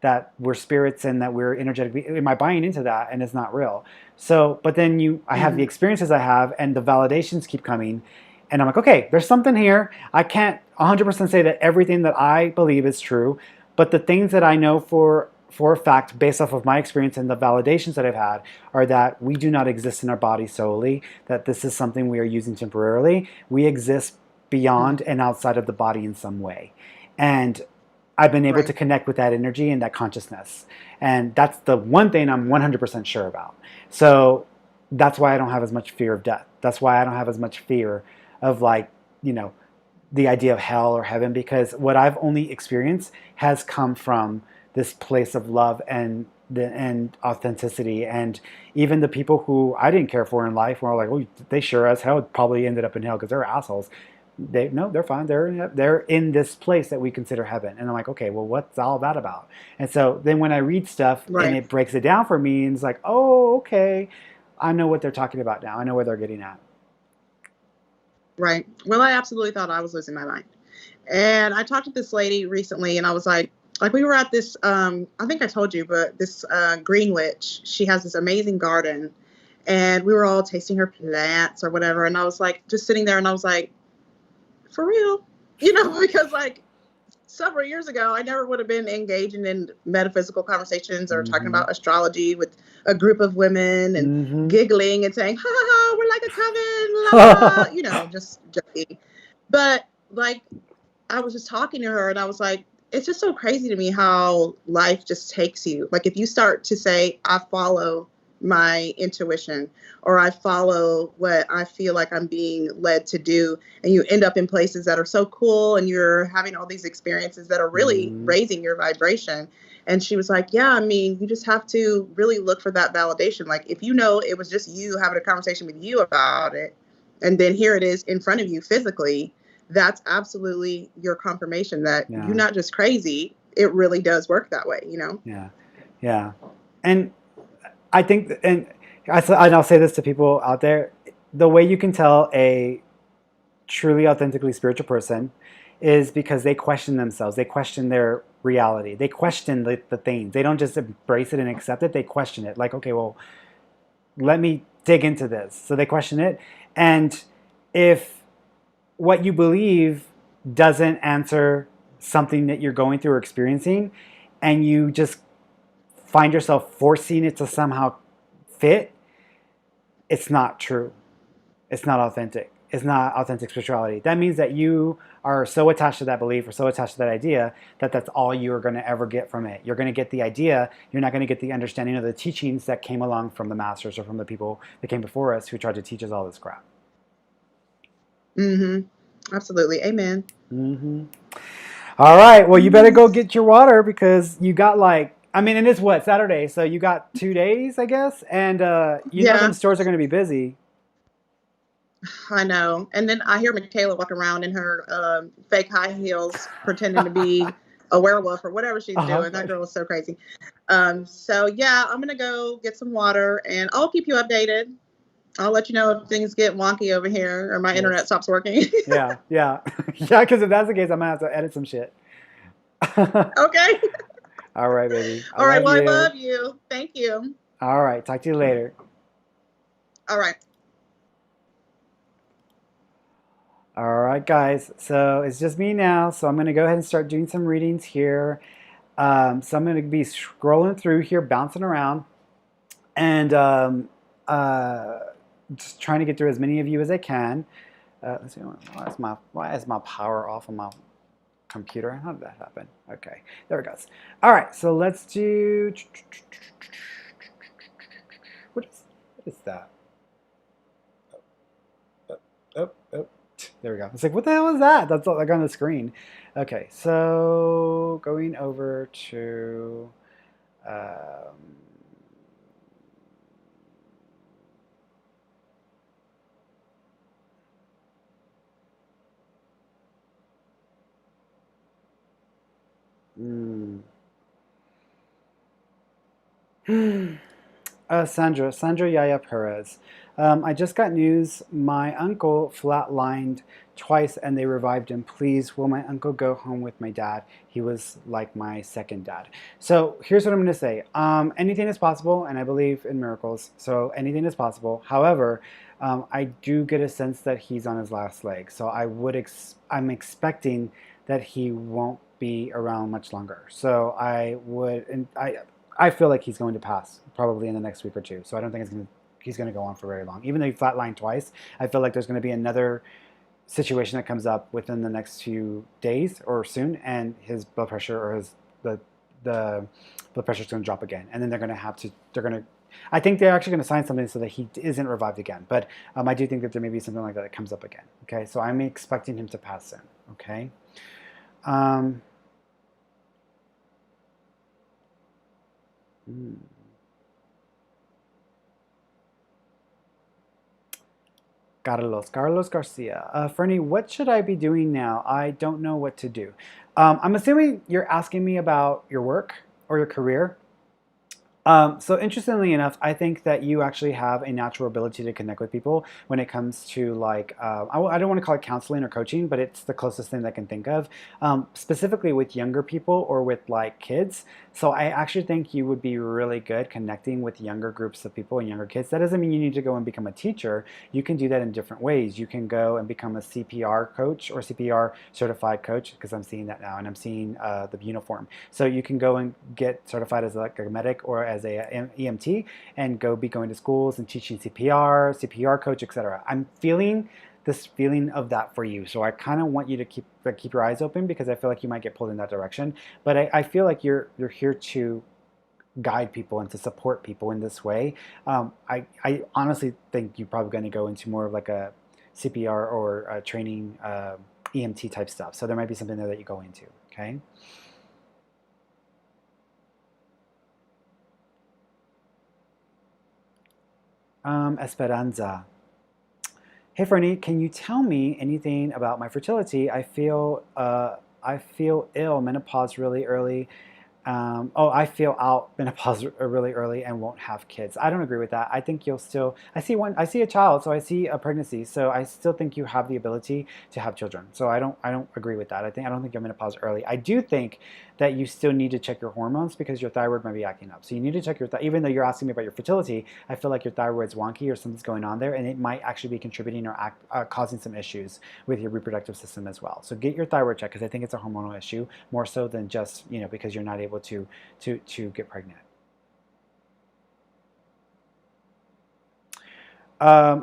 that we're spirits and that we're energetic. Am I buying into that? And it's not real. So, but then I have the Hmm. experiences I have, and the validations keep coming, and I'm like, okay, there's something here. I can't 100% say that everything that I believe is true, but the things that I know for a fact, based off of my experience and the validations that I've had, are that we do not exist in our body solely. That this is something we are using temporarily. We exist beyond and outside of the body in some way, and I've been able to Right. connect with that energy and that consciousness. And that's the one thing I'm 100% sure about. So that's why I don't have as much fear of death. That's why I don't have as much fear of, like, you know, the idea of hell or heaven, because what I've only experienced has come from this place of love and authenticity. And even the people who I didn't care for in life were like, oh, they sure as hell probably ended up in hell because they're assholes. They're fine. They're in this place that we consider heaven. And I'm like, okay, well, what's all that about? And so then when I read stuff and Right. it breaks it down for me, and it's like, oh, okay, I know what they're talking about now. I know where they're getting at. Right. Well, I absolutely thought I was losing my mind. And I talked to this lady recently, and I was like we were at this. I think I told you, but this Green Witch. She has this amazing garden, and we were all tasting her plants or whatever. And I was like, just sitting there, and I was like, for real, because like several years ago, I never would have been engaging in metaphysical conversations or talking Mm-hmm. about astrology with a group of women and Mm-hmm. giggling and saying, ha ha ha, we're like a coven, la la la, just joking. But like, I was just talking to her and I was like, it's just so crazy to me how life just takes you. Like, if you start to say, I follow my intuition or I follow what I feel like I'm being led to do, and you end up in places that are so cool and you're having all these experiences that are really Mm-hmm. raising your vibration. And she was like, yeah, I mean, you just have to really look for that validation. Like, if it was just you having a conversation with you about it, and then here it is in front of you physically, that's absolutely your confirmation that you're Yeah. not just crazy. It really does work that way. Yeah. Yeah. And I think, and I'll say this to people out there: the way you can tell a truly authentically spiritual person is because they question themselves, they question their reality, they question the things. They don't just embrace it and accept it, they question it. Like, okay, well, let me dig into this. So they question it. And if what you believe doesn't answer something that you're going through or experiencing, and you just find yourself forcing it to somehow fit, it's not true. It's not authentic. It's not authentic spirituality. That means that you are so attached to that belief or so attached to that idea that that's all you're going to ever get from it. You're going to get the idea. You're not going to get the understanding of the teachings that came along from the masters or from the people that came before us who tried to teach us all this crap. Mm-hmm. Absolutely. Amen. Mm-hmm. All right. Well, you better go get your water, because you got, like, I mean, and it's what, Saturday, so you got 2 days, I guess, and them Yeah, stores are going to be busy. I know. And then I hear Michaela walking around in her fake high heels, pretending to be a werewolf or whatever she's uh-huh. doing. That girl is so crazy. So yeah, I'm gonna go get some water, and I'll keep you updated. I'll let you know if things get wonky over here or my internet Yes. stops working. Yeah, yeah. Yeah, because if that's the case, I'm gonna have to edit some shit. Okay. All right, baby. I All right. love Well, I you. love you. Thank you. All right. Talk to you later. All right. All right, guys. So it's just me now. So I'm going to go ahead and start doing some readings here. So I'm going to be scrolling through here, bouncing around, and uh, just trying to get through as many of you as I can. Let's see. Why is my power off on my computer? How did that happen? Okay, there it goes. All right. So let's do. What is that? Oh, oh. There we go. It's like, what the hell is that? That's like on the screen. Okay, so going over to um, Sandra Yaya Perez. I just got news. My uncle flatlined twice and they revived him. Please, will my uncle go home with my dad? He was like my second dad. So here's what I'm going to say. Anything is possible, and I believe in miracles. So anything is possible. However, I do get a sense that he's on his last leg. So I'm expecting that he won't be around much longer. So I feel like he's going to pass probably in the next week or two. So I don't think he's going to go on for very long. Even though he flatlined twice, I feel like there's going to be another situation that comes up within the next few days or soon, and his blood pressure or the blood pressure is going to drop again, and then I think they're actually going to sign something so that he isn't revived again. But I do think that there may be something like that comes up again. Okay, so I'm expecting him to pass soon. Okay. Um, hmm. Carlos Garcia. Fernie, what should I be doing now? I don't know what to do. I'm assuming you're asking me about your work or your career. So interestingly enough, I think that you actually have a natural ability to connect with people when it comes to like, I don't want to call it counseling or coaching, but it's the closest thing that I can think of, specifically with younger people or with like kids. So I actually think you would be really good connecting with younger groups of people and younger kids. That doesn't mean you need to go and become a teacher. You can do that in different ways. You can go and become a CPR coach or CPR certified coach, because I'm seeing that now and I'm seeing the uniform. So you can go and get certified as like a medic or as a EMT and be going to schools and teaching CPR, CPR coach, etc. I'm feeling this feeling of that for you. So I kind of want you to keep your eyes open, because I feel like you might get pulled in that direction. But I feel like you're here to guide people and to support people in this way. I honestly think you're probably going to go into more of like a CPR or a training EMT type stuff. So there might be something there that you go into. Okay. Esperanza. Hey, Fernie, can you tell me anything about my fertility? I feel ill, menopause really early. I feel out menopause really early and won't have kids. I don't agree with that. I think you'll still. I see a child, so I see a pregnancy. So I still think you have the ability to have children. So I don't agree with that. I don't think you're menopause early. I do think that you still need to check your hormones, because your thyroid might be acting up. So you need to check even though you're asking me about your fertility, I feel like your thyroid's wonky or something's going on there, and it might actually be contributing or causing some issues with your reproductive system as well. So get your thyroid checked, because I think it's a hormonal issue more so than just because you're not able to get pregnant.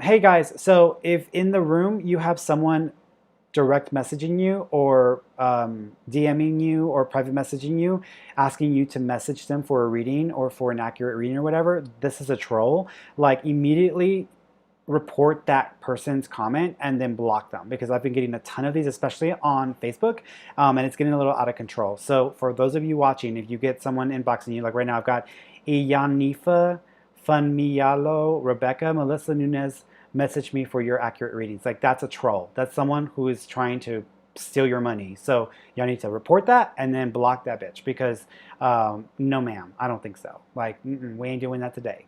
Hey guys, so if in the room you have someone direct messaging you or DMing you or private messaging you, asking you to message them for a reading or for an accurate reading or whatever, this is a troll. Like, immediately report that person's comment and then block them, because I've been getting a ton of these, especially on Facebook, and it's getting a little out of control. So for those of you watching, if you get someone inboxing you, like right now I've got Iyanifa, Funmiyalo, Rebecca, Melissa Nunez, message me for your accurate readings. Like, that's a troll. That's someone who is trying to steal your money. So y'all need to report that and then block that bitch, because no ma'am, I don't think so. Like, we ain't doing that today.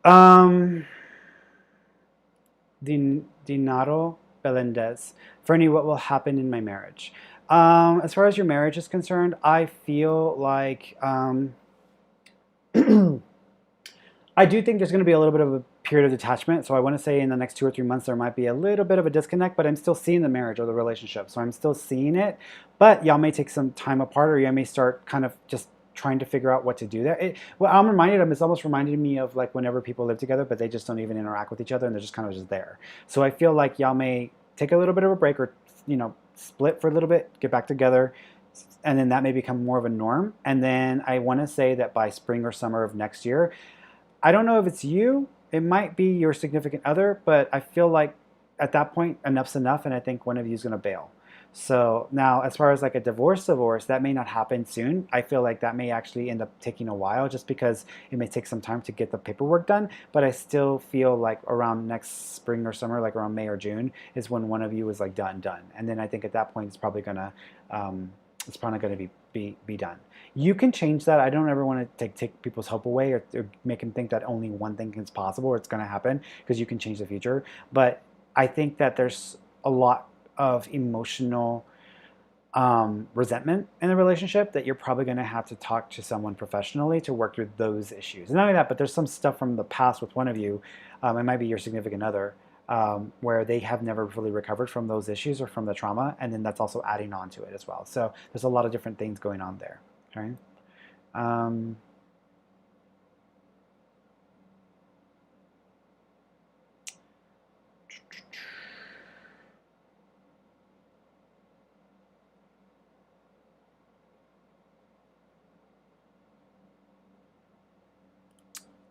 Um, Dinaro Belendez. Fernie, what will happen in my marriage? As far as your marriage is concerned, I feel like I do think there's going to be a little bit of a period of detachment. So I want to say in the next 2 or 3 months, there might be a little bit of a disconnect, but I'm still seeing the marriage or the relationship. So I'm still seeing it, but y'all may take some time apart or y'all may start kind of just trying to figure out what to do there. Well, I'm reminded of, it's almost reminded me of like whenever people live together, but they just don't even interact with each other and they're just kind of just there. So I feel like y'all may take a little bit of a break or, split for a little bit, get back together, and then that may become more of a norm. And then I want to say that by spring or summer of next year, I don't know if it's you. It might be your significant other, but I feel like at that point, enough's enough, and I think one of you is going to bail. So now, as far as like a divorce, that may not happen soon. I feel like that may actually end up taking a while just because it may take some time to get the paperwork done. But I still feel like around next spring or summer, like around May or June, is when one of you is like done. And then I think at that point, um, it's probably gonna be done. You can change that. I don't ever want to take people's hope away or make them think that only one thing is possible or it's going to happen because you can change the future. But I think that there's a lot of emotional resentment in the relationship that you're probably going to have to talk to someone professionally to work through those issues. And not only that, but there's some stuff from the past with one of you. It might be your significant other. Where they have never fully recovered from those issues or from the trauma, and then that's also adding on to it as well. So there's a lot of different things going on there. Okay. Um,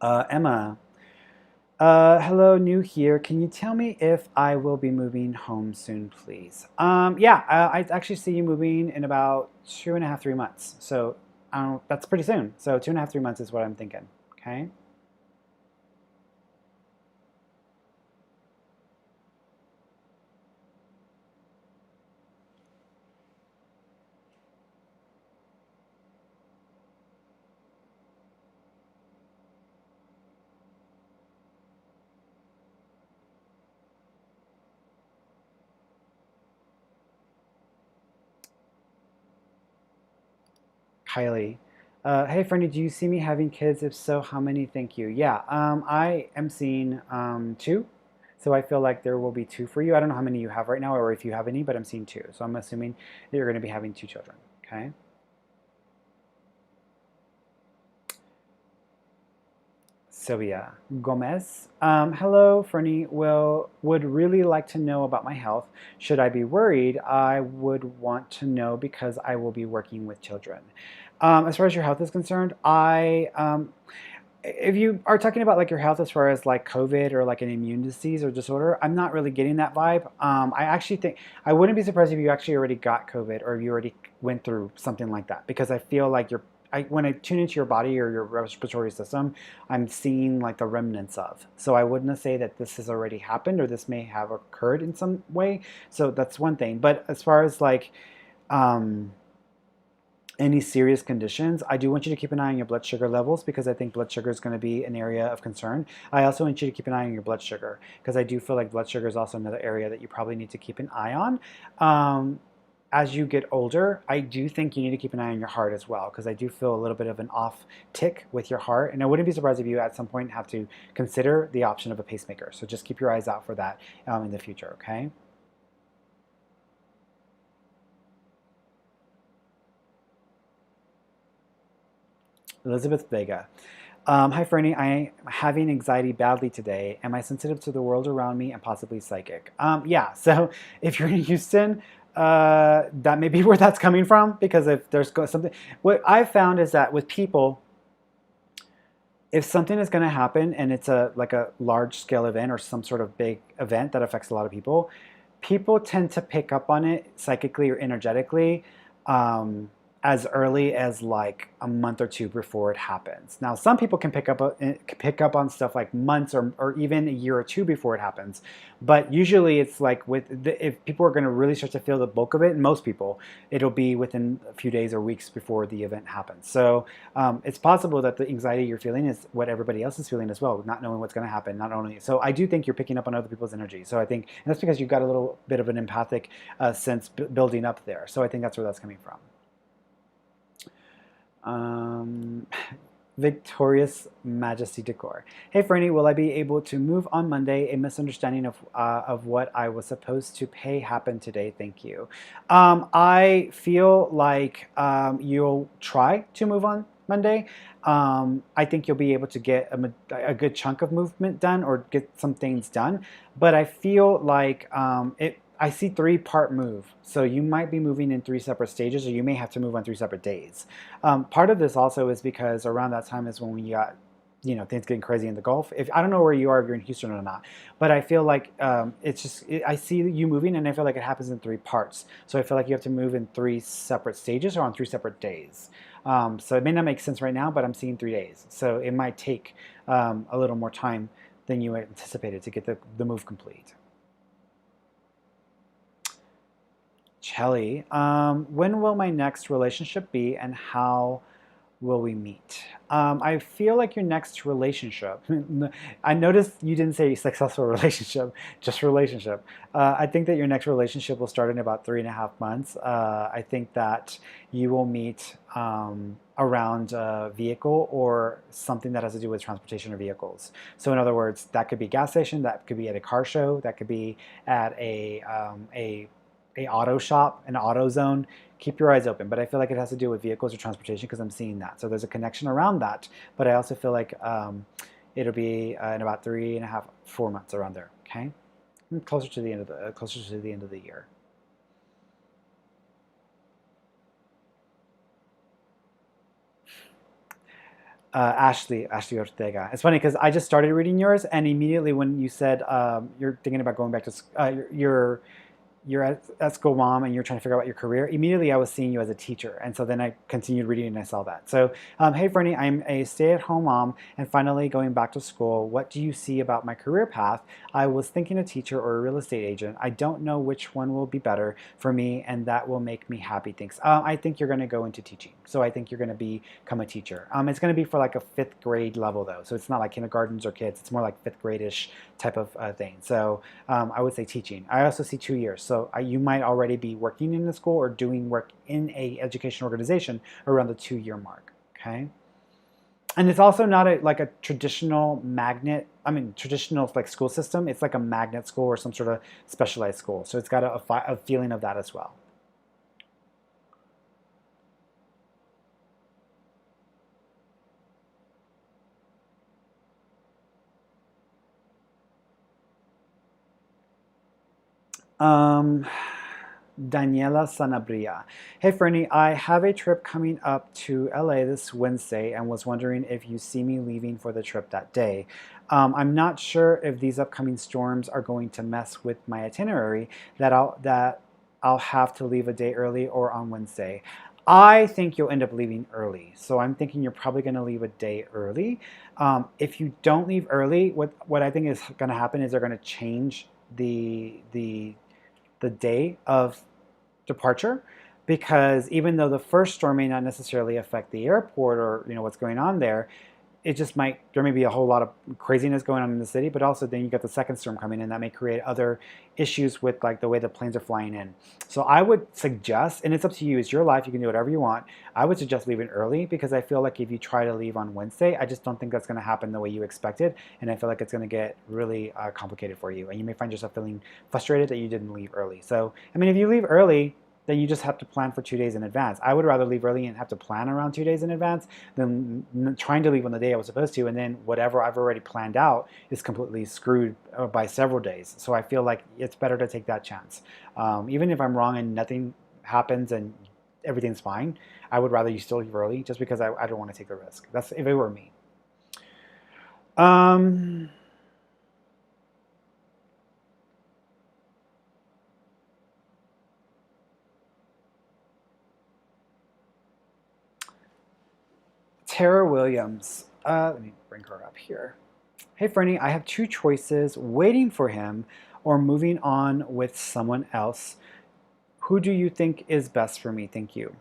Emma, hello, new here. Can you tell me if I will be moving home soon, please? Yeah, I actually see you moving in about 2.5, 3 months. So that's pretty soon. So 2.5, 3 months is what I'm thinking. Okay. Kylie. Hey, Fernie, do you see me having kids? If so, how many? Thank you. Yeah, I am seeing two. So I feel like there will be two for you. I don't know how many you have right now or if you have any, but I'm seeing two. So I'm assuming that you're going to be having two children. Okay. Sylvia Gomez. Hello, Fernie. Would really like to know about my health. Should I be worried? I would want to know because I will be working with children. As far as your health is concerned, if you are talking about like your health as far as like COVID or like an immune disease or disorder, I'm not really getting that vibe. I actually think I wouldn't be surprised if you actually already got COVID or you already went through something like that because I feel like when I tune into your body or your respiratory system, I'm seeing like the remnants of. So I wouldn't say that this has already happened or this may have occurred in some way. So that's one thing. But as far as like um, any serious conditions, I do want you to keep an eye on your blood sugar levels because I think blood sugar is going to be an area of concern. I also want you to keep an eye on your blood sugar because I do feel like blood sugar is also another area that you probably need to keep an eye on. As you get older, I do think you need to keep an eye on your heart as well because I do feel a little bit of an off tick with your heart. And I wouldn't be surprised if you at some point have to consider the option of a pacemaker. So just keep your eyes out for that in the future, okay? Elizabeth Vega. Hi, Fernie. I am having anxiety badly today. Am I sensitive to the world around me and possibly psychic? Yeah, so if you're in Houston, that may be where that's coming from because if there's something, what I've found is that with people, if something is going to happen and it's like a large scale event or some sort of big event that affects a lot of people, people tend to pick up on it psychically or energetically. Um, as early as like a month or two before it happens. Now, some people can pick up on stuff like months or even a year or two before it happens, but usually it's like if people are going to really start to feel the bulk of it, and most people, it'll be within a few days or weeks before the event happens. So it's possible that the anxiety you're feeling is what everybody else is feeling as well, not knowing what's going to happen. Not only so, I do think you're picking up on other people's energy. So I think, and that's because you've got a little bit of an empathic sense building up there. So I think that's where that's coming from. Um, Victorious Majesty Decor. Hey Ferny, will I be able to move on Monday? A misunderstanding of what I was supposed to pay happened today. Thank you. I feel like you'll try to move on Monday. I think you'll be able to get a good chunk of movement done or get some things done. But I feel like I see three-part move. So you might be moving in three separate stages, or you may have to move on three separate days. Part of this also is because around that time is when we got, things getting crazy in the Gulf. If I don't know where you are, if you're in Houston or not, but I feel like I see you moving, and I feel like it happens in three parts. So I feel like you have to move in three separate stages or on three separate days. So it may not make sense right now, but I'm seeing 3 days. So it might take a little more time than you anticipated to get the move complete. Chelly, when will my next relationship be and how will we meet? I feel like your next relationship, I noticed you didn't say successful relationship, just relationship. I think that your next relationship will start in about 3.5 months. I think that you will meet around a vehicle or something that has to do with transportation or vehicles. So in other words, that could be a gas station, that could be at a car show, that could be at a auto shop, an auto zone. Keep your eyes open, but I feel like it has to do with vehicles or transportation because I'm seeing that. So there's a connection around that, but I also feel like it'll be in about 3.5, 4 months around there. Okay, closer to the end of the year. Ashley Ortega. It's funny because I just started reading yours, and immediately when you said you're thinking about going back to you're at school mom and you're trying to figure out your career, immediately I was seeing you as a teacher. And so then I continued reading and I saw that. So, hey, Fernie, I'm a stay-at-home mom and finally going back to school. What do you see about my career path? I was thinking a teacher or a real estate agent. I don't know which one will be better for me and that will make me happy. Thanks. I think you're going to go into teaching. So I think you're going to become a teacher. It's going to be for like a fifth grade level though. So it's not like kindergartens or kids. It's more like fifth grade-ish type of thing. So I would say teaching. I also see 2 years. So you might already be working in the school or doing work in a education organization around the 2 year mark. Okay. And it's also not like a traditional traditional like school system. It's like a magnet school or some sort of specialized school. So it's got a feeling of that as well. Um, Daniela Sanabria. Hey Fernie, I have a trip coming up to LA this Wednesday and was wondering if you see me leaving for the trip that day. I'm not sure if these upcoming storms are going to mess with my itinerary that I'll have to leave a day early or on Wednesday. I think you'll end up leaving early. So I'm thinking you're probably going to leave a day early. If you don't leave early, what I think is going to happen is they're going to change the day of departure because even though the first storm may not necessarily affect the airport or what's going on there, it just there may be a whole lot of craziness going on in the city, but also then you got the second storm coming in that may create other issues with like the way the planes are flying in. So I would suggest, and it's up to you, it's your life, you can do whatever you want. I would suggest leaving early because I feel like if you try to leave on Wednesday, I just don't think that's going to happen the way you expected. And I feel like it's going to get really complicated for you. And you may find yourself feeling frustrated that you didn't leave early. So, I mean, if you leave early, then you just have to plan for 2 days in advance. I would rather leave early and have to plan around 2 days in advance than trying to leave on the day I was supposed to, and then whatever I've already planned out is completely screwed by several days. So I feel like it's better to take that chance. Even if I'm wrong and nothing happens and everything's fine, I would rather you still leave early just because I don't want to take the risk. That's if it were me. Um, Tara Williams. Let me bring her up here. Hey, Ferny, I have two choices: waiting for him or moving on with someone else. Who do you think is best for me? Thank you.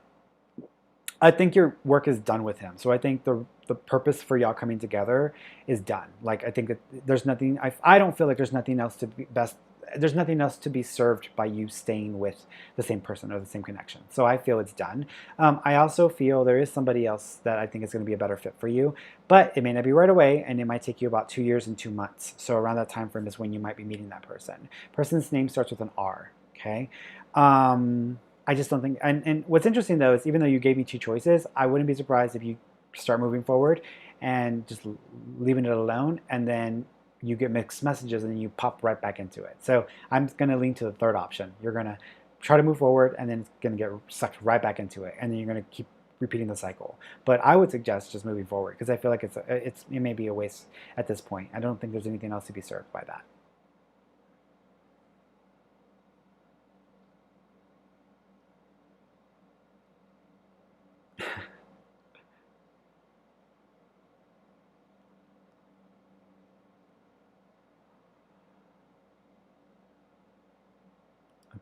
I think your work is done with him. So I think the purpose for y'all coming together is done. Like I think that there's nothing. I don't feel like there's nothing else to be best. There's nothing else to be served by you staying with the same person or the same connection. So I feel it's done. I also feel there is somebody else that I think is going to be a better fit for you, but it may not be right away, and it might take you about 2 years and 2 months. So around that time frame is when you might be meeting that person. Person's name starts with an R. Okay. I just don't think. And what's interesting though is even though you gave me two choices, I wouldn't be surprised if you start moving forward and just leaving it alone, and then you get mixed messages and you pop right back into it. So I'm going to lean to the third option. You're going to try to move forward, and then it's going to get sucked right back into it, and then you're going to keep repeating the cycle. But I would suggest just moving forward because I feel like it may be a waste at this point. I don't think there's anything else to be served by that.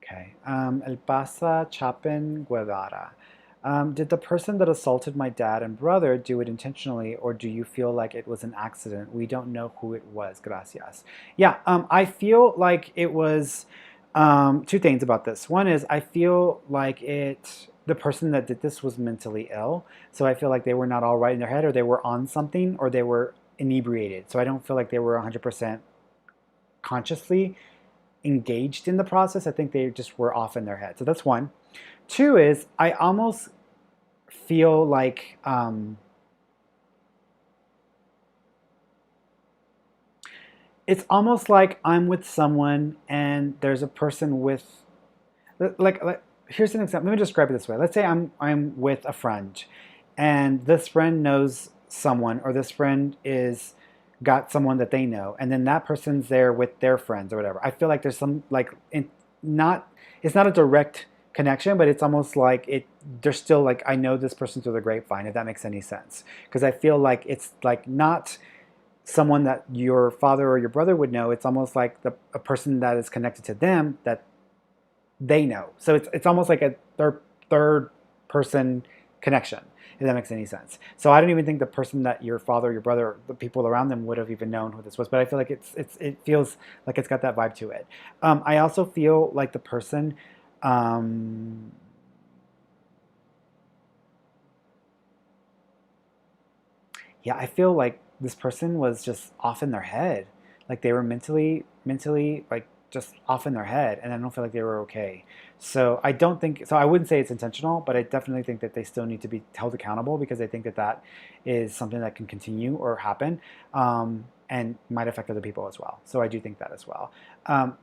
Okay. El Pasa Chapin Guevara. Did the person that assaulted my dad and brother do it intentionally, or do you feel like it was an accident? We don't know who it was. Gracias. Yeah, I feel like it was two things about this. One is I feel like the person that did this was mentally ill. So I feel like they were not all right in their head, or they were on something, or they were inebriated. So I don't feel like they were 100% consciously engaged in the process. I think they just were off in their head. So that's one. Two is I almost feel like it's almost like I'm with someone and there's a person with like here's an example. Let me describe it this way. Let's say I'm with a friend, and this friend knows someone, or this friend is got someone that they know, and then that person's there with their friends or whatever. I feel like there's some not it's not a direct connection, but it's almost like they're still like I know this person through the grapevine, if that makes any sense. Because I feel like it's like not someone that your father or your brother would know. It's almost like a person that is connected to them that they know. So it's almost like a third person connection, if that makes any sense. So I don't even think the person that your father, your brother, the people around them would have even known who this was. But I feel like it feels like it's got that vibe to it. I also feel like the person. Yeah, I feel like this person was just off in their head. Like they were mentally like just off in their head, and I don't feel like they were okay. So I don't think so. I wouldn't say it's intentional, but I definitely think that they still need to be held accountable because I think that that is something that can continue or happen, and might affect other people as well. So I do think that as well.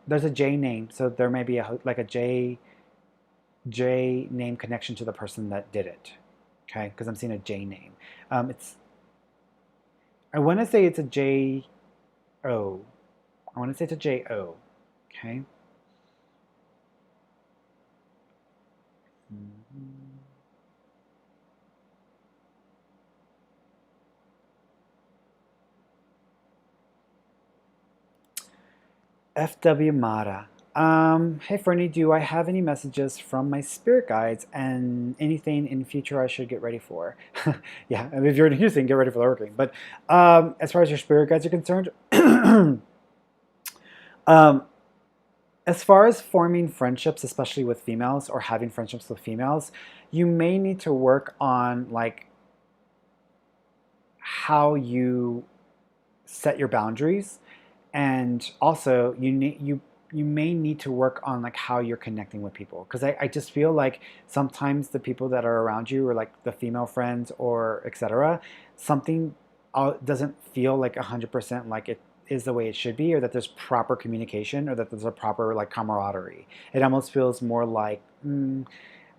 There's a J name, so there may be like a J name connection to the person that did it. Okay, because I'm seeing a J name. It's I want to say it's a J O. I want to say it's a J O. Okay. FW Mara. Hey Fernie, do I have any messages from my spirit guides and anything in future I should get ready for? Yeah, I mean, if you're in Houston, get ready for the hurricane. But as far as your spirit guides are concerned, um, as far as forming friendships, especially with females or having friendships with females, you may need to work on like how you set your boundaries, and also you may need to work on like how you're connecting with people, because I just feel like sometimes the people that are around you, or like the female friends or etc., something doesn't feel like 100% like it is the way it should be, or that there's proper communication, or that there's a proper like camaraderie. It almost feels more like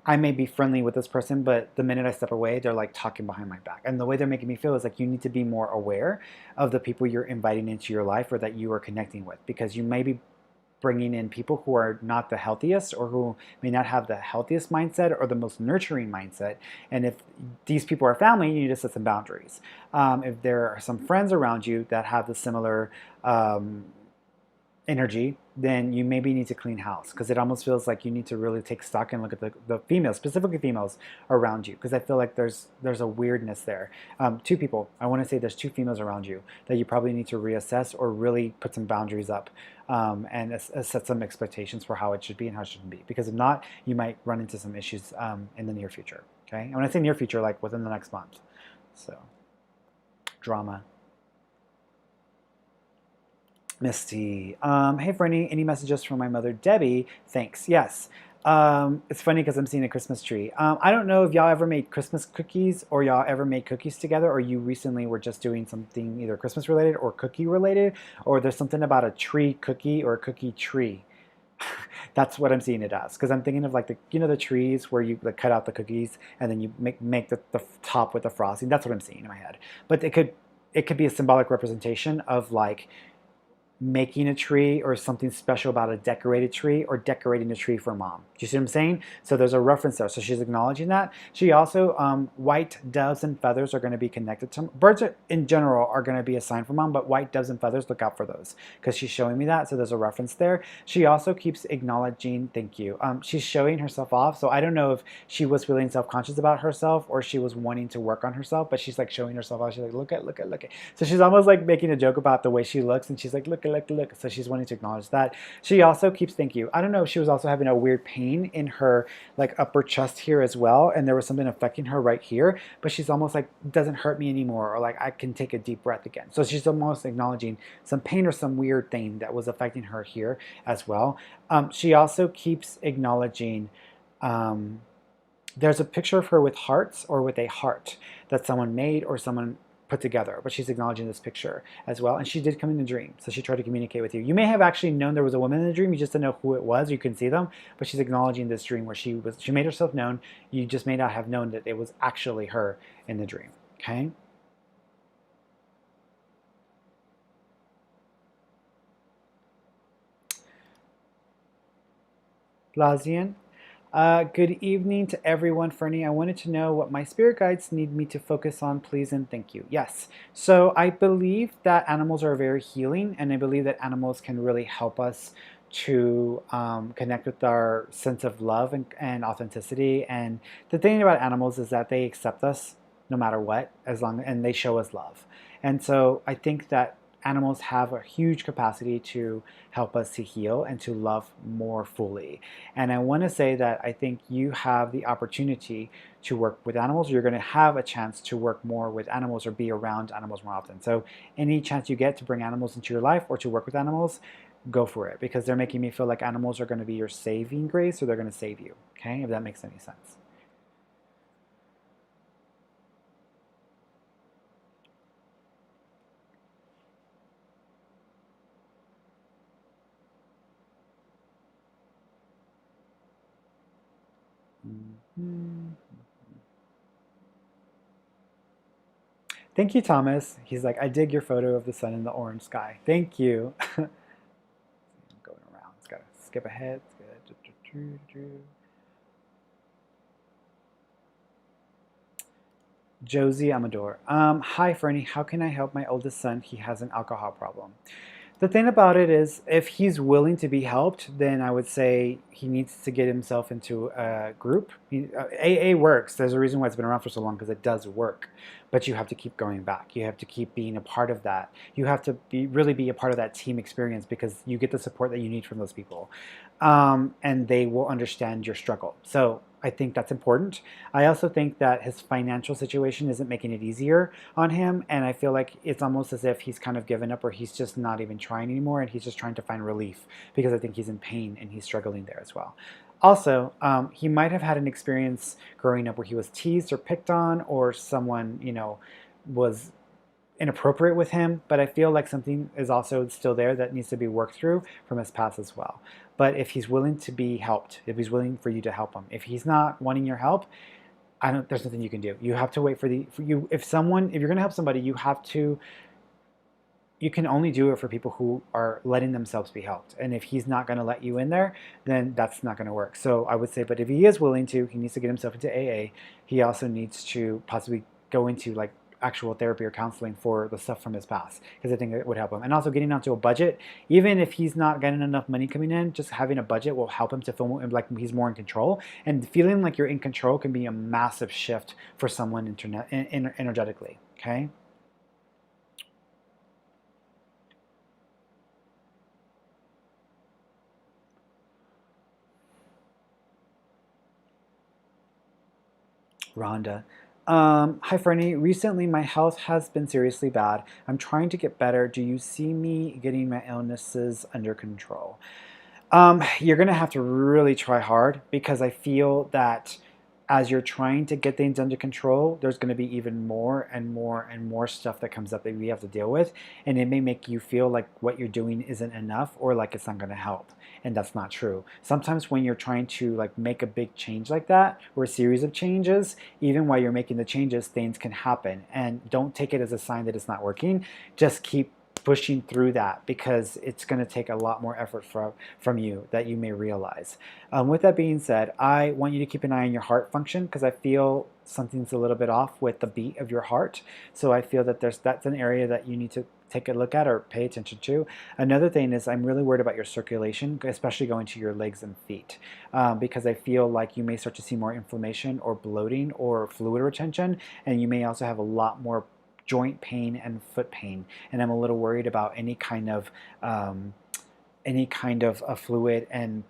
I may be friendly with this person, but the minute I step away, they're like talking behind my back. And the way they're making me feel is like you need to be more aware of the people you're inviting into your life or that you are connecting with, because you may be bringing in people who are not the healthiest or who may not have the healthiest mindset or the most nurturing mindset. And if these people are family, you need to set some boundaries. If there are some friends around you that have the similar energy, then you maybe need to clean house, because it almost feels like you need to really take stock and look at the females, specifically females around you, because I feel like there's a weirdness there. Two people, I want to say there's two females around you that you probably need to reassess or really put some boundaries up, and set some expectations for how it should be and how it shouldn't be, because if not, you might run into some issues in the near future. Okay, and when I say near future, like within the next month. So, drama. Misty. Hey, Ferny, any messages from my mother, Debbie? Thanks. Yes. It's funny because I'm seeing a Christmas tree. I don't know if y'all ever made Christmas cookies or y'all ever made cookies together, or you recently were just doing something either Christmas related or cookie related, or there's something about a tree cookie or a cookie tree. That's what I'm seeing it as, because I'm thinking of like the trees where you like cut out the cookies and then you make the top with the frosting. That's what I'm seeing in my head. But it could be a symbolic representation of like making a tree or something special about a decorated tree or decorating a tree for mom. Do you see what I'm saying? So there's a reference there. So she's acknowledging that. She also, white doves and feathers are going to be connected to birds in general are going to be a sign for mom, but white doves and feathers, look out for those because she's showing me that. So there's a reference there. She also keeps acknowledging, thank you. She's showing herself off. So I don't know if she was feeling self-conscious about herself or she was wanting to work on herself, but she's like showing herself off. She's like, look at. So she's almost like making a joke about the way she looks, and she's like, look. So she's wanting to acknowledge that. She also keeps, thank you. I don't know if she was also having a weird pain in her like upper chest here as well, and there was something affecting her right here, but she's almost like, doesn't hurt me anymore, or like I can take a deep breath again. So she's almost acknowledging some pain or some weird thing that was affecting her here as well. She also keeps acknowledging, there's a picture of her with hearts or with a heart that someone made or someone put together, but she's acknowledging this picture as well. And she did come in the dream, so she tried to communicate with you. You may have actually known there was a woman in the dream, you just didn't know who it was, you couldn't see them, but she's acknowledging this dream where she made herself known. You just may not have known that it was actually her in the dream. Okay. Lazian. Good evening to everyone, Fernie. I wanted to know what my spirit guides need me to focus on, please, and thank you. Yes. So I believe that animals are very healing, and I believe that animals can really help us to connect with our sense of love and authenticity. And the thing about animals is that they accept us no matter what, and they show us love. And so I think that animals have a huge capacity to help us to heal and to love more fully. And I want to say that I think you have the opportunity to work with animals. You're going to have a chance to work more with animals or be around animals more often. So any chance you get to bring animals into your life or to work with animals, go for it, because they're making me feel like animals are going to be your saving grace, or they're going to save you. Okay, if that makes any sense. Mhm. Thank you, Thomas. He's like, I dig your photo of the sun in the orange sky. Thank you. Going around. It's got to skip ahead. Josie Amador. Hi, Fernie. How can I help my oldest son? He has an alcohol problem. The thing about it is, if he's willing to be helped, then I would say he needs to get himself into a group. AA works. There's a reason why it's been around for so long, because it does work. But you have to keep going back. You have to keep being a part of that. You have to really be a part of that team experience, because you get the support that you need from those people. And they will understand your struggle. So I think that's important. I also think that his financial situation isn't making it easier on him, and I feel like it's almost as if he's kind of given up, or he's just not even trying anymore, and he's just trying to find relief, because I think he's in pain and he's struggling there as well. Also, he might have had an experience growing up where he was teased or picked on, or someone, was inappropriate with him, but I feel like something is also still there that needs to be worked through from his past as well. But if he's willing to be helped, if he's willing for you to help him, if he's not wanting your help, there's nothing you can do. You have to wait for you. If you're going to help somebody, you have to you can only do it for people who are letting themselves be helped. And if he's not going to let you in there, then that's not going to work. So I would say, but if he is willing to, he needs to get himself into AA. He also needs to possibly go into like actual therapy or counseling for the stuff from his past, because I think it would help him. And also getting onto a budget, even if he's not getting enough money coming in, just having a budget will help him to feel like he's more in control. And feeling like you're in control can be a massive shift for someone energetically. Okay. Rhonda. Hi, Ferny. Recently, my health has been seriously bad. I'm trying to get better. Do you see me getting my illnesses under control? You're going to have to really try hard, because I feel that as you're trying to get things under control, there's going to be even more and more and more stuff that comes up that we have to deal with. And it may make you feel like what you're doing isn't enough, or like it's not going to help. And that's not true. Sometimes when you're trying to like make a big change like that, or a series of changes, even while you're making the changes, things can happen. And don't take it as a sign that it's not working. Just keep pushing through that, because it's going to take a lot more effort from you that you may realize. With that being said, I want you to keep an eye on your heart function, because I feel something's a little bit off with the beat of your heart. So I feel that that's an area that you need to take a look at or pay attention to. Another thing is, I'm really worried about your circulation, especially going to your legs and feet, because I feel like you may start to see more inflammation or bloating or fluid retention, and you may also have a lot more joint pain and foot pain. And I'm a little worried about any kind of a fluid and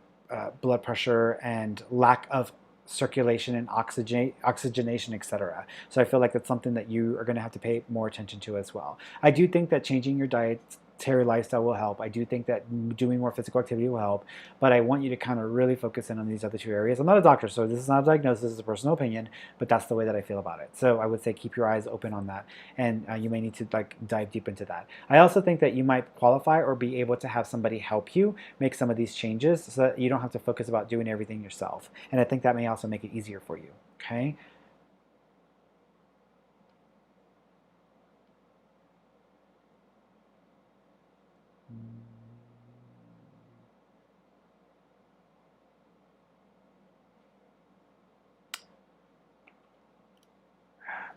blood pressure and lack of circulation and oxygenation, etc. So I feel like that's something that you are going to have to pay more attention to as well. I do think that changing your dietary lifestyle will help. I do think that doing more physical activity will help, but I want you to kind of really focus in on these other two areas. I'm not a doctor, so this is not a diagnosis, it's a personal opinion, but that's the way that I feel about it. So I would say keep your eyes open on that, and you may need to like dive deep into that. I also think that you might qualify or be able to have somebody help you make some of these changes, so that you don't have to focus about doing everything yourself. And I think that may also make it easier for you. Okay.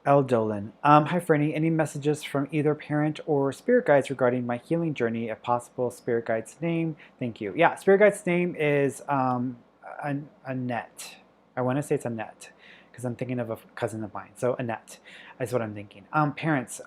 L. Dolan. Hi, Fernie. Any messages from either parent or spirit guides regarding my healing journey? If possible, spirit guide's name. Thank you. Yeah, spirit guide's name is Annette. I want to say it's Annette, because I'm thinking of a cousin of mine. So Annette is what I'm thinking. Parents.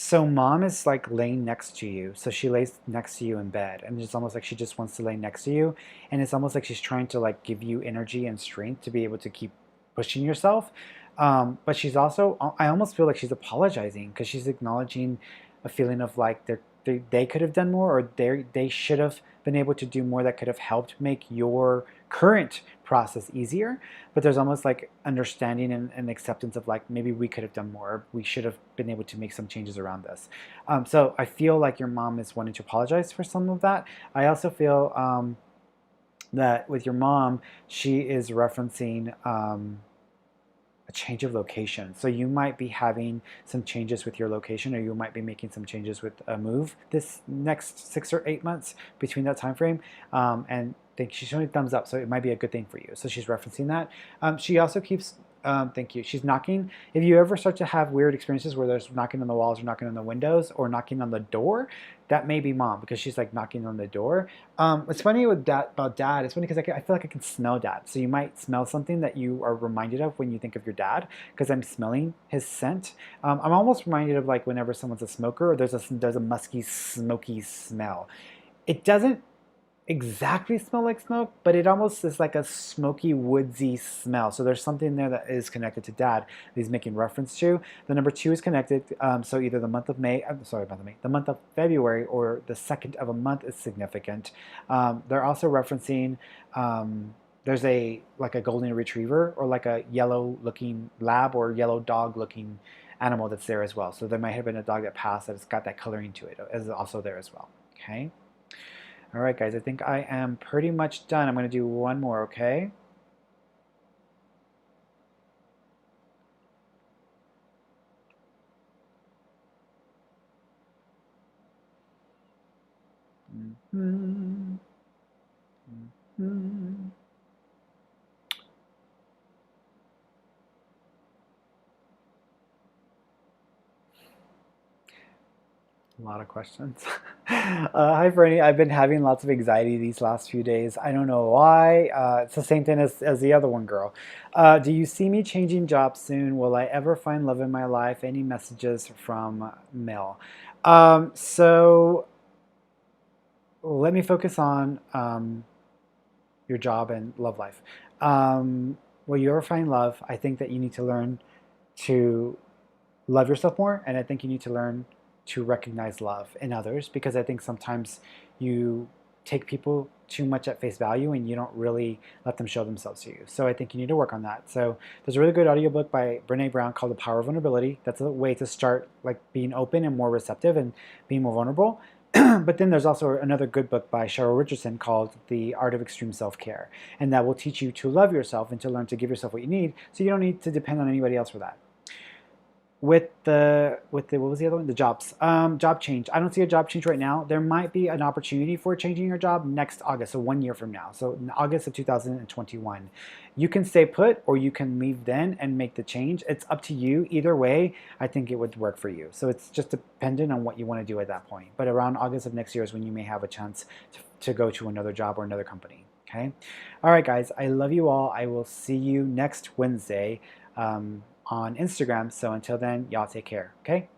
So mom is like laying next to you. So she lays next to you in bed, and it's almost like she just wants to lay next to you. And it's almost like she's trying to like give you energy and strength to be able to keep pushing yourself. But she's also, I almost feel like she's apologizing, because she's acknowledging a feeling of like they could have done more, or they should have been able to do more that could have helped make your current process easier. But there's almost like understanding and acceptance of like, maybe we could have done more, we should have been able to make some changes around this. So I feel like your mom is wanting to apologize for some of that. I also feel that with your mom, she is referencing a change of location. So you might be having some changes with your location, or you might be making some changes with a move this next 6 or 8 months between that time frame. And think she's showing thumbs up, so it might be a good thing for you. So she's referencing that. She also keeps thank you. She's knocking. If you ever start to have weird experiences where there's knocking on the walls or knocking on the windows or knocking on the door, that may be mom, because she's like knocking on the door. It's funny with that about dad. It's funny because I feel like I can smell dad. So you might smell something that you are reminded of when you think of your dad, because I'm smelling his scent. I'm almost reminded of like whenever someone's a smoker, or there's a musky, smoky smell. It doesn't exactly smell like smoke, but it almost is like a smoky, woodsy smell. So there's something there that is connected to dad that he's making reference to. The number 2 is connected. So either the month of May, the month of February, or the second of a month is significant. They're also referencing, there's like a golden retriever, or like a yellow looking lab or yellow dog looking animal that's there as well. So there might have been a dog that passed that's got that coloring to it, is also there as well. Okay. All right, guys, I think I am pretty much done. I'm going to do one more, okay? Mhm. Mhm. A lot of questions. Hi, Fernie. I've been having lots of anxiety these last few days. I don't know why. It's the same thing as the other one, girl. Do you see me changing jobs soon? Will I ever find love in my life? Any messages from Mel? So let me focus on your job and love life. Will you ever find love? I think that you need to learn to love yourself more, and I think you need to learn to recognize love in others, because I think sometimes you take people too much at face value and you don't really let them show themselves to you. So I think you need to work on that. So there's a really good audiobook by Brene Brown called The Power of Vulnerability. That's a way to start like being open and more receptive and being more vulnerable. But then there's also another good book by Cheryl Richardson called The Art of Extreme Self-Care, and that will teach you to love yourself and to learn to give yourself what you need, so you don't need to depend on anybody else for that. With the what was the other one, the jobs, job change, I don't see a job change right now. There might be an opportunity for changing your job next August, so 1 year from now, so in August of 2021. You can stay put or you can leave then and make the change. It's up to you. Either way, I think it would work for you. So it's just dependent on what you want to do at that point, but around August of next year is when you may have a chance to go to another job or another company. Okay. All right, guys, I love you all. I will see you next Wednesday on Instagram. So until then, y'all take care. Okay.